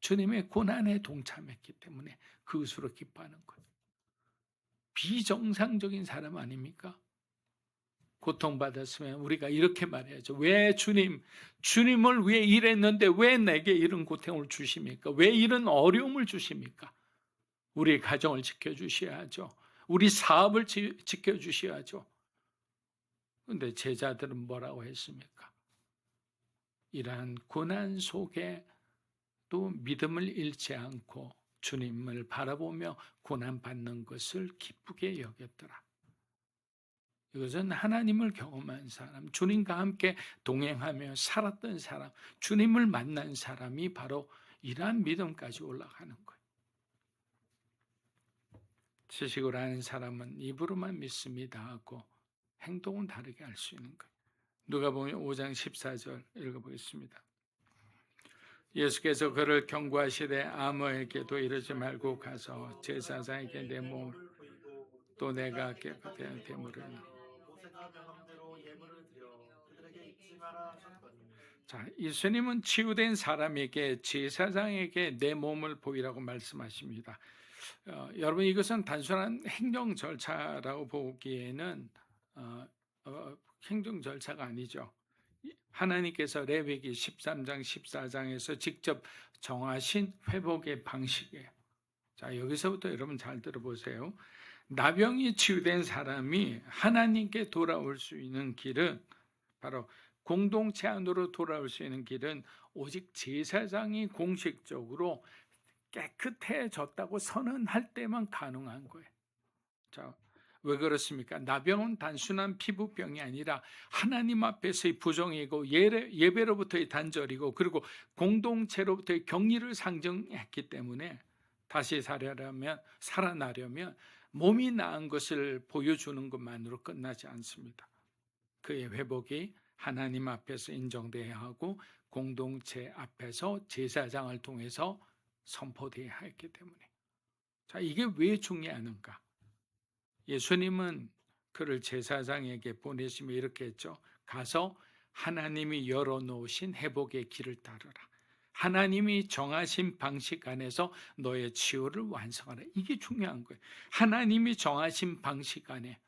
주님의 고난에 동참했기 때문에 그것으로 기뻐하는 거예요. 비정상적인 사람 아닙니까? 고통받았으면 우리가 이렇게 말해야죠. 왜 주님을 위해 일했는데 왜 내게 이런 고통을 주십니까? 왜 이런 어려움을 주십니까? 우리 가정을 지켜주셔야죠. 우리 사업을 지켜주셔야죠. 그런데 제자들은 뭐라고 했습니까? 이러한 고난 속에 또 믿음을 잃지 않고 주님을 바라보며 고난받는 것을 기쁘게 여겼더라. 이것은 하나님을 경험한 사람, 주님과 함께 동행하며 살았던 사람, 주님을 만난 사람이 바로 이러한 믿음까지 올라가는 거예요. 지식으로 아는 사람은 입으로만 믿습니다 하고 행동은 다르게 할 수 있는 거예요. 누가복음 5장 14절 읽어보겠습니다. 예수께서 그를 경고하시되 아무에게도 이르지 말고 가서 제사장에게 내 몸을 또 내가 깨끗한 대물을 모세가 명한 대로 예물을 드려 그들에게 잊지 마라 하셨더니. 자, 예수님은 치유된 사람에게 제사장에게 내 몸을 보이라고 말씀하십니다. 여러분 이것은 단순한 행정 절차라고 보기에는 행정 절차가 아니죠. 하나님께서 레위기 13장 14장에서 직접 정하신 회복의 방식이에요. 자, 여기서부터 여러분 잘 들어보세요. 나병이 치유된 사람이 하나님께 돌아올 수 있는 길은 바로 공동체 안으로 돌아올 수 있는 길은 오직 제사장이 공식적으로 깨끗해졌다고 선언할 때만 가능한 거예요. 자, 왜 그렇습니까? 나병은 단순한 피부병이 아니라 하나님 앞에서의 부정이고 예배로부터의 단절이고 그리고 공동체로부터의 격리를 상징했기 때문에 다시 살아나려면 몸이 나은 것을 보여주는 것만으로 끝나지 않습니다. 그의 회복이 하나님 앞에서 인정돼야 하고 공동체 앞에서 제사장을 통해서 선포돼야 했기 때문에. 자, 이게 왜 중요한가? 예수님은 그를 제사장에게 보내시며 이렇게 했죠. 가서 하나님이 열어놓으신 회복의 길을 따르라. 하나님이 정하신 방식 안에서 너의 치유를 완성하라. 이게 중요한 거예요. 하나님이 정하신 방식 안에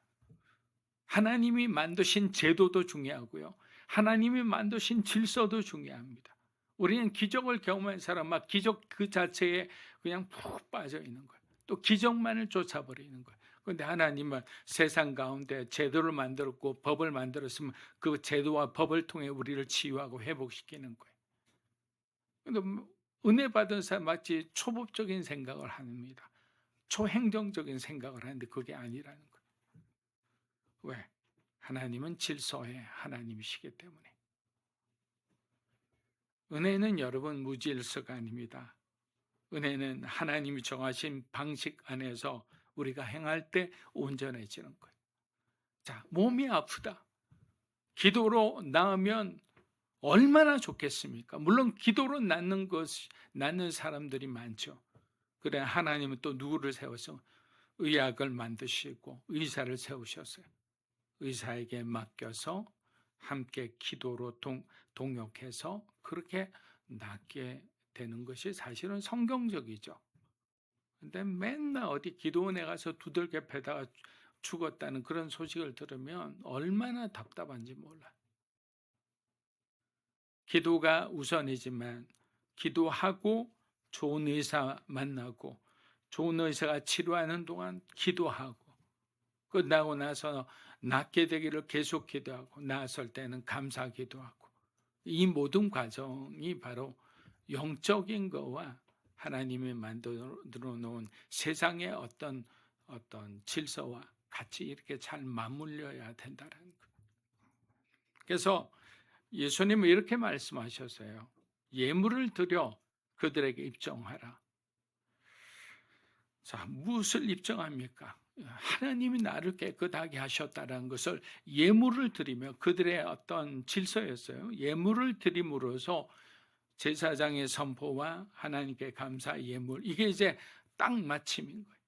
하나님이 만드신 제도도 중요하고요. 하나님이 만드신 질서도 중요합니다. 우리는 기적을 경험한 사람 막 기적 그 자체에 그냥 푹 빠져 있는 거예요. 또 기적만을 쫓아버리는 거예요. 그런데 하나님은 세상 가운데 제도를 만들었고 법을 만들었으면 그 제도와 법을 통해 우리를 치유하고 회복시키는 거예요. 그런데 은혜 받은 사람 마치 초법적인 생각을 합니다. 초행정적인 생각을 하는데 그게 아니라는 거예요. 왜? 하나님은 질서의 하나님이시기 때문에. 은혜는 여러분 무질서가 아닙니다. 은혜는 하나님이 정하신 방식 안에서 우리가 행할 때 온전해지는 거예요. 자, 몸이 아프다. 기도로 나으면 얼마나 좋겠습니까? 물론 기도로 낫는 사람들이 많죠. 그래 하나님은 또 누구를 세워서 의학을 만드시고 의사를 세우셨어요. 의사에게 맡겨서 함께 기도로 동역해서 그렇게 낫게 되는 것이 사실은 성경적이죠. 근데 맨날 어디 기도원에 가서 두들겨 패다가 죽었다는 그런 소식을 들으면 얼마나 답답한지 몰라요. 기도가 우선이지만 기도하고 좋은 의사 만나고 좋은 의사가 치료하는 동안 기도하고 끝나고 나서 낫게 되기를 계속 기도하고 나았을 때는 감사 기도하고 이 모든 과정이 바로 영적인 거와 하나님이 만들어 놓은 세상의 어떤 질서와 같이 이렇게 잘 맞물려야 된다는 거예요. 그래서 예수님은 이렇게 말씀하셨어요. 예물을 드려 그들에게 입증하라. 자, 무엇을 입증합니까? 하나님이 나를 깨끗하게 하셨다는 것을 예물을 드리며 그들의 어떤 질서였어요. 예물을 드림으로써 제사장의 선포와 하나님께 감사 예물, 이게 이제 딱 맞춤인 거예요.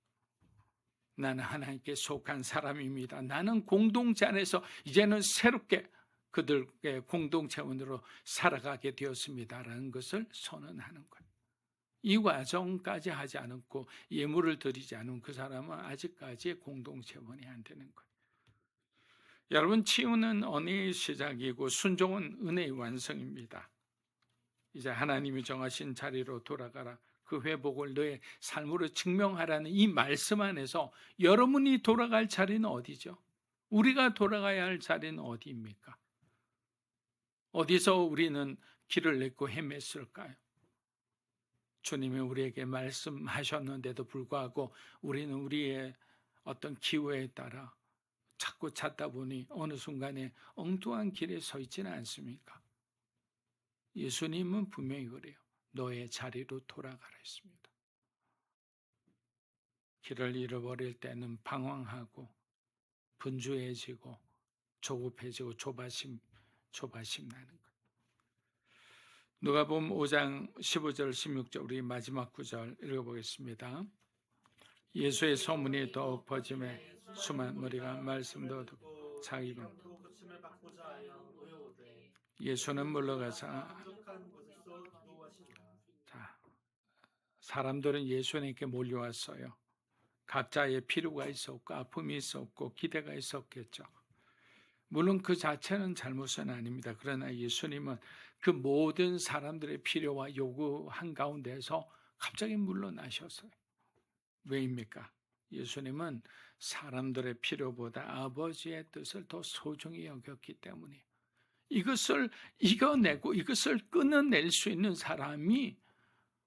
나는 하나님께 속한 사람입니다. 나는 공동체 안에서 이제는 새롭게 그들의 공동체원으로 살아가게 되었습니다라는 것을 선언하는 거예요. 이 과정까지 하지 않았고 예물을 드리지 않은 그 사람은 아직까지 공동체원이 안 되는 거예요. 여러분, 치유는 언어의 시작이고 순종은 은혜의 완성입니다. 이제 하나님이 정하신 자리로 돌아가라. 그 회복을 너의 삶으로 증명하라는 이 말씀 안에서 여러분이 돌아갈 자리는 어디죠? 우리가 돌아가야 할 자리는 어디입니까? 어디서 우리는 길을 잃고 헤맸을까요? 주님이 우리에게 말씀하셨는데도 불구하고 우리는 우리의 어떤 기호에 따라 자꾸 찾다 보니 어느 순간에 엉뚱한 길에 서 있지는 않습니까? 예수님은 분명히 그래요. 너의 자리로 돌아가라 했습니다. 길을 잃어버릴 때는 방황하고 분주해지고 조급해지고 조바심 나는 거예요. 누가복음 5장 15절 16절 우리 마지막 구절 읽어보겠습니다. 예수의 소문이 더욱 퍼짐에 수많은 무리가 말씀도 듣고 자기 분 고침을 받고자 하여 모여오되 예수는 물러가사 부족한 곳에서 기도하시니라. 자, 사람들은 예수님께 몰려왔어요. 각자의 필요가 있었고 아픔이 있었고 기대가 있었겠죠. 물론 그 자체는 잘못은 아닙니다. 그러나 예수님은 그 모든 사람들의 필요와 요구 한가운데서 갑자기 물러나셨어요. 왜입니까? 예수님은 사람들의 필요보다 아버지의 뜻을 더 소중히 여겼기 때문에 이것을 이겨내고 이것을 끊어낼 수 있는 사람이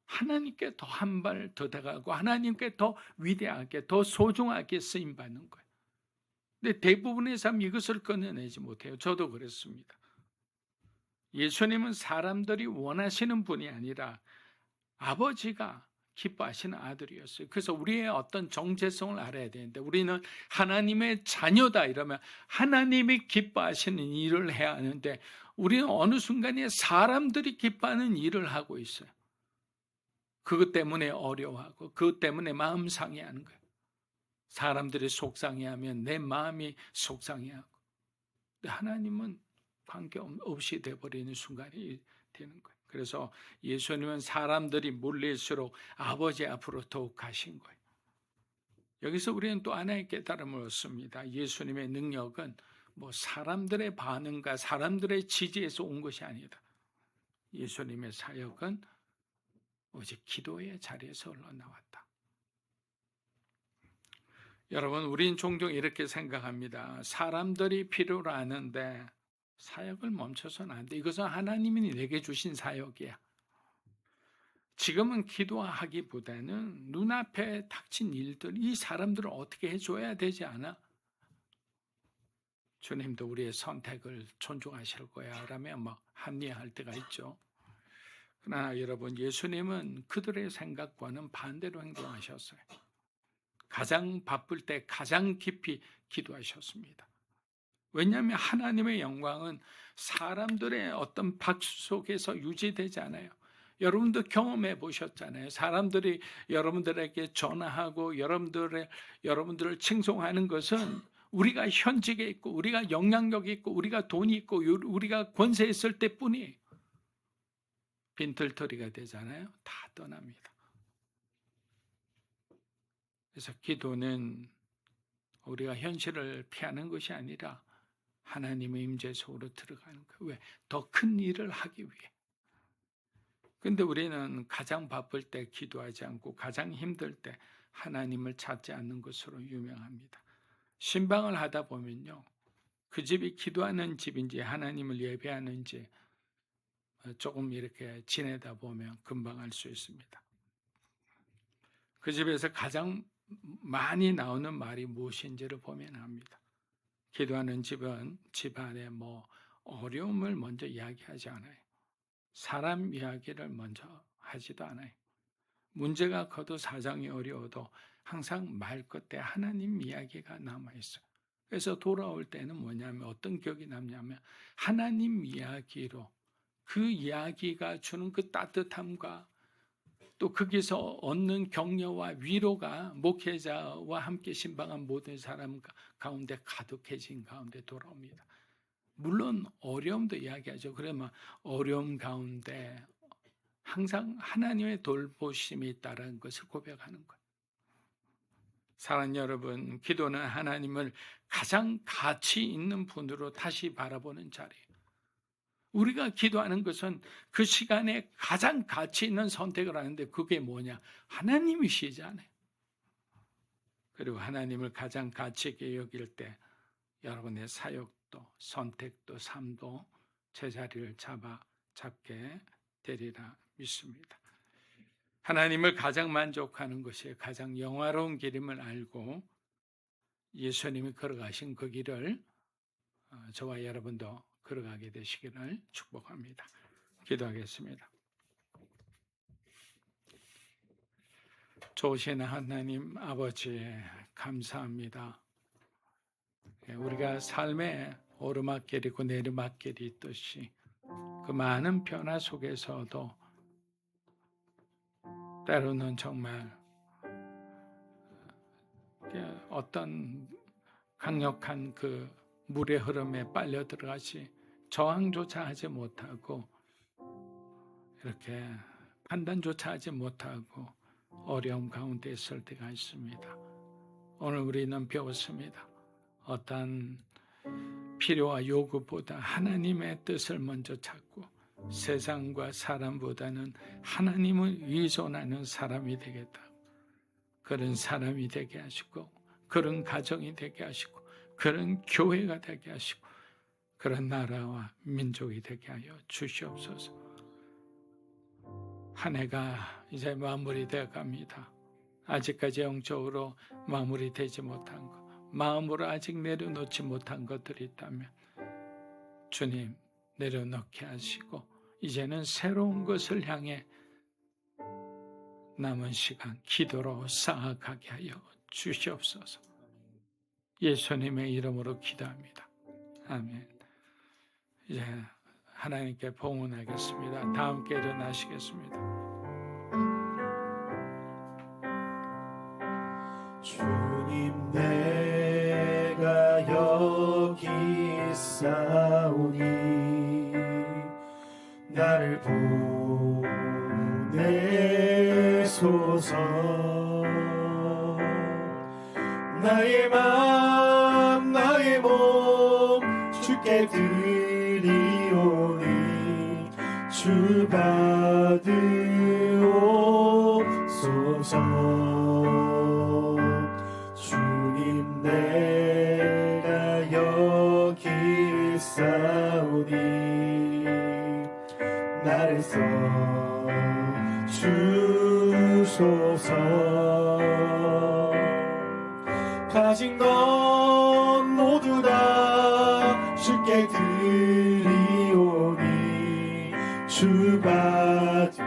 하나님께 더 한 발 더 다가가고 하나님께 더 위대하게 더 소중하게 쓰임받는 거예요. 근데 대부분의 사람이 이것을 끊어내지 못해요. 저도 그랬습니다. 예수님은 사람들이 원하시는 분이 아니라 아버지가 기뻐하시는 아들이었어요. 그래서 우리의 어떤 정체성을 알아야 되는데 우리는 하나님의 자녀다 이러면 하나님이 기뻐하시는 일을 해야 하는데 우리는 어느 순간에 사람들이 기뻐하는 일을 하고 있어요. 그것 때문에 어려워하고 그것 때문에 마음 상해하는 거예요. 사람들이 속상해하면 내 마음이 속상해하고 근데 하나님은 관계없이 돼버리는 순간이 되는 거예요. 그래서 예수님은 사람들이 몰릴수록 아버지 앞으로 더욱 가신 거예요. 여기서 우리는 또 하나의 깨달음을 얻습니다. 예수님의 능력은 뭐 사람들의 반응과 사람들의 지지에서 온 것이 아니다. 예수님의 사역은 오직 기도의 자리에서 흘러나왔다. 여러분, 우린 종종 이렇게 생각합니다. 사람들이 필요로 하는데 사역을 멈춰서는 안 돼. 이것은 하나님이 내게 주신 사역이야. 지금은 기도하기보다는 눈앞에 닥친 일들, 이 사람들을 어떻게 해줘야 되지 않아? 주님도 우리의 선택을 존중하실 거야 라면 막 합리화할 때가 있죠. 그러나 여러분, 예수님은 그들의 생각과는 반대로 행동하셨어요. 가장 바쁠 때 가장 깊이 기도하셨습니다. 왜냐하면 하나님의 영광은 사람들의 어떤 박수 속에서 유지되지 않아요. 여러분도 경험해 보셨잖아요. 사람들이 여러분들에게 전화하고 여러분들을 칭송하는 것은 우리가 현직에 있고 우리가 영향력이 있고 우리가 돈이 있고 우리가 권세 있을 때뿐이에요. 빈털터리가 되잖아요. 다 떠납니다. 그래서 기도는 우리가 현실을 피하는 것이 아니라 하나님의 임재 속으로 들어가는 거예요. 왜? 더 큰 일을 하기 위해. 근데 우리는 가장 바쁠 때 기도하지 않고 가장 힘들 때 하나님을 찾지 않는 것으로 유명합니다. 신방을 하다 보면요. 그 집이 기도하는 집인지 하나님을 예배하는지 조금 이렇게 지내다 보면 금방 알 수 있습니다. 그 집에서 가장 많이 나오는 말이 무엇인지를 보면 압니다. 기도하는 집은 집안에 어려움을 먼저 이야기하지 않아요. 사람 이야기를 먼저 하지도 않아요. 문제가 커도 사정이 어려워도 항상 말 끝에 하나님 이야기가 남아있어요. 그래서 돌아올 때는 뭐냐면 어떤 기억이 남냐면 하나님 이야기로 그 이야기가 주는 그 따뜻함과 또 거기서 얻는 격려와 위로가 목회자와 함께 신방한 모든 사람 가운데 가득해진 가운데 돌아옵니다. 물론 어려움도 이야기하죠. 그러면 어려움 가운데 항상 하나님의 돌보심이 있다는 것을 고백하는 거예요. 사랑하는 여러분, 기도는 하나님을 가장 가치 있는 분으로 다시 바라보는 자리예요. 우리가 기도하는 것은 그 시간에 가장 가치 있는 선택을 하는데 그게 뭐냐? 하나님이시잖아요. 그리고 하나님을 가장 가치 있게 여길 때 여러분의 사역도 선택도 삶도 제자리를 잡게 되리라 믿습니다. 하나님을 가장 만족하는 것이 가장 영화로운 길임을 알고 예수님이 걸어가신 그 길을 저와 여러분도 걸어가게 되시기를 축복합니다. 기도하겠습니다. 좋으신 하나님 아버지 감사합니다. 우리가 삶에 오르막길이고 내리막길이 있듯이 그 많은 변화 속에서도 때로는 정말 어떤 강력한 그 물의 흐름에 빨려 들어가시 저항조차 하지 못하고 이렇게 판단조차 하지 못하고 어려움 가운데 있을 때가 있습니다. 오늘 우리는 배웠습니다. 어떤 필요와 요구보다 하나님의 뜻을 먼저 찾고 세상과 사람보다는 하나님을 의존하는 사람이 되겠다. 그런 사람이 되게 하시고 그런 가정이 되게 하시고 그런 교회가 되게 하시고 그런 나라와 민족이 되게 하여 주시옵소서. 한 해가 이제 마무리되어 갑니다. 아직까지 영적으로 마무리되지 못한 것, 마음으로 아직 내려놓지 못한 것들이 있다면 주님 내려놓게 하시고 이제는 새로운 것을 향해 남은 시간 기도로 쌓아가게 하여 주시옵소서. 예수님의 이름으로 기도합니다. 아멘. 이제 하나님께 봉헌하겠습니다. 다 함께 일어나시겠습니다. 주님 내가 여기 있사오니 나를 보내소서. 나의 맘 나의 몸 주께 드리오니 주 받으옵소서. 주님 내가 여기 있사오니 나를 써 주소서. 가진 것 모두 다 주께 드리오니 주 받으옵소서.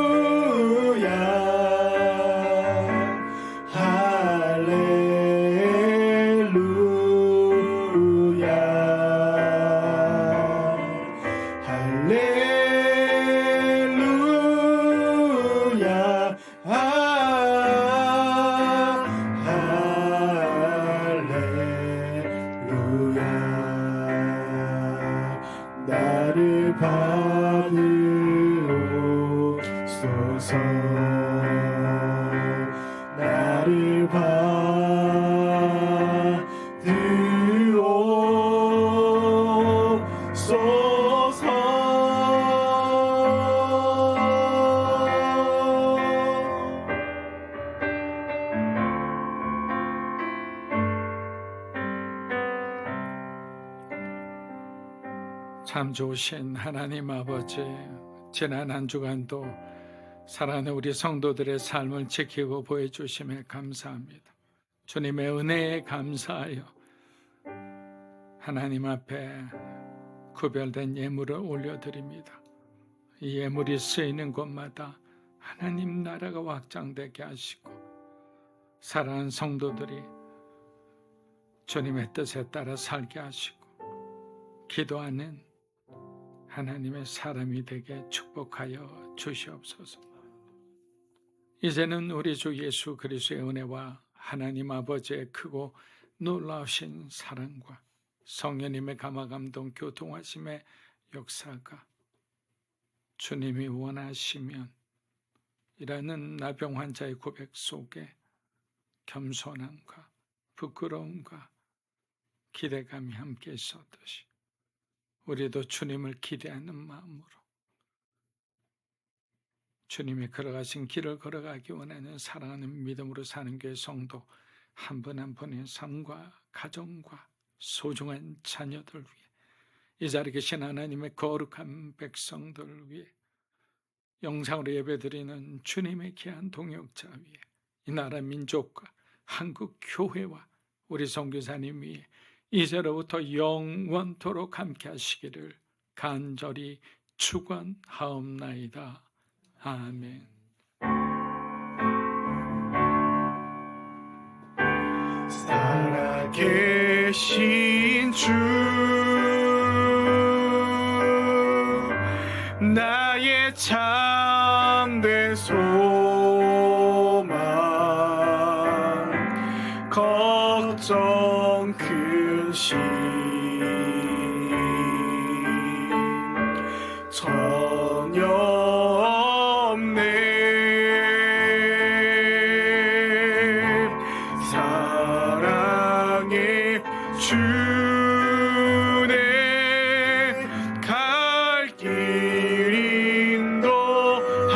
할렐루야 할렐루야 할렐루야 할렐루야. 나를 받으옵소서. 나를 참 좋으신 하나님 아버지, 지난 한 주간도 사랑하는 우리 성도들의 삶을 지키고 보여주심에 감사합니다. 주님의 은혜에 감사하여 하나님 앞에 구별된 예물을 올려드립니다. 이 예물이 쓰이는 곳마다 하나님 나라가 확장되게 하시고 사랑하는 성도들이 주님의 뜻에 따라 살게 하시고 기도하는 하나님의 사람이 되게 축복하여 주시옵소서. 이제는 우리 주 예수 그리스도의 은혜와 하나님 아버지의 크고 놀라우신 사랑과 성령님의 감화감동 교통하심의 역사가 주님이 원하시면 이라는 나병 환자의 고백 속에 겸손함과 부끄러움과 기대감이 함께 있었듯이 우리도 주님을 기대하는 마음으로 주님이 걸어가신 길을 걸어가기 원하는 사랑하는 믿음으로 사는 교회 성도 한 분 한 분의 삶과 가정과 소중한 자녀들 위해 이 자리에 계신 하나님의 거룩한 백성들 위해 영상으로 예배드리는 주님의 귀한 동역자 위에 이 나라 민족과 한국 교회와 우리 선교사님 위에 이제로부터 영원토록 함께 하시기를 간절히 축원하옵나이다. 아멘. 살아계신 주 나의 참된 소망 걱정 근심 전혀 없네 사랑의 주네 갈 길 인도하니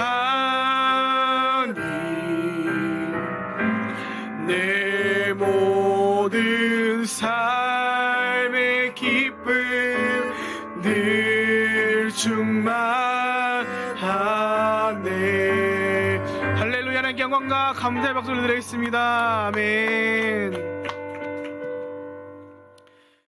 내 모든 삶의 기쁨 늘 충만하네. 할렐루야. 하나님께 영광과 감사의 박수를 드리겠습니다. 아멘.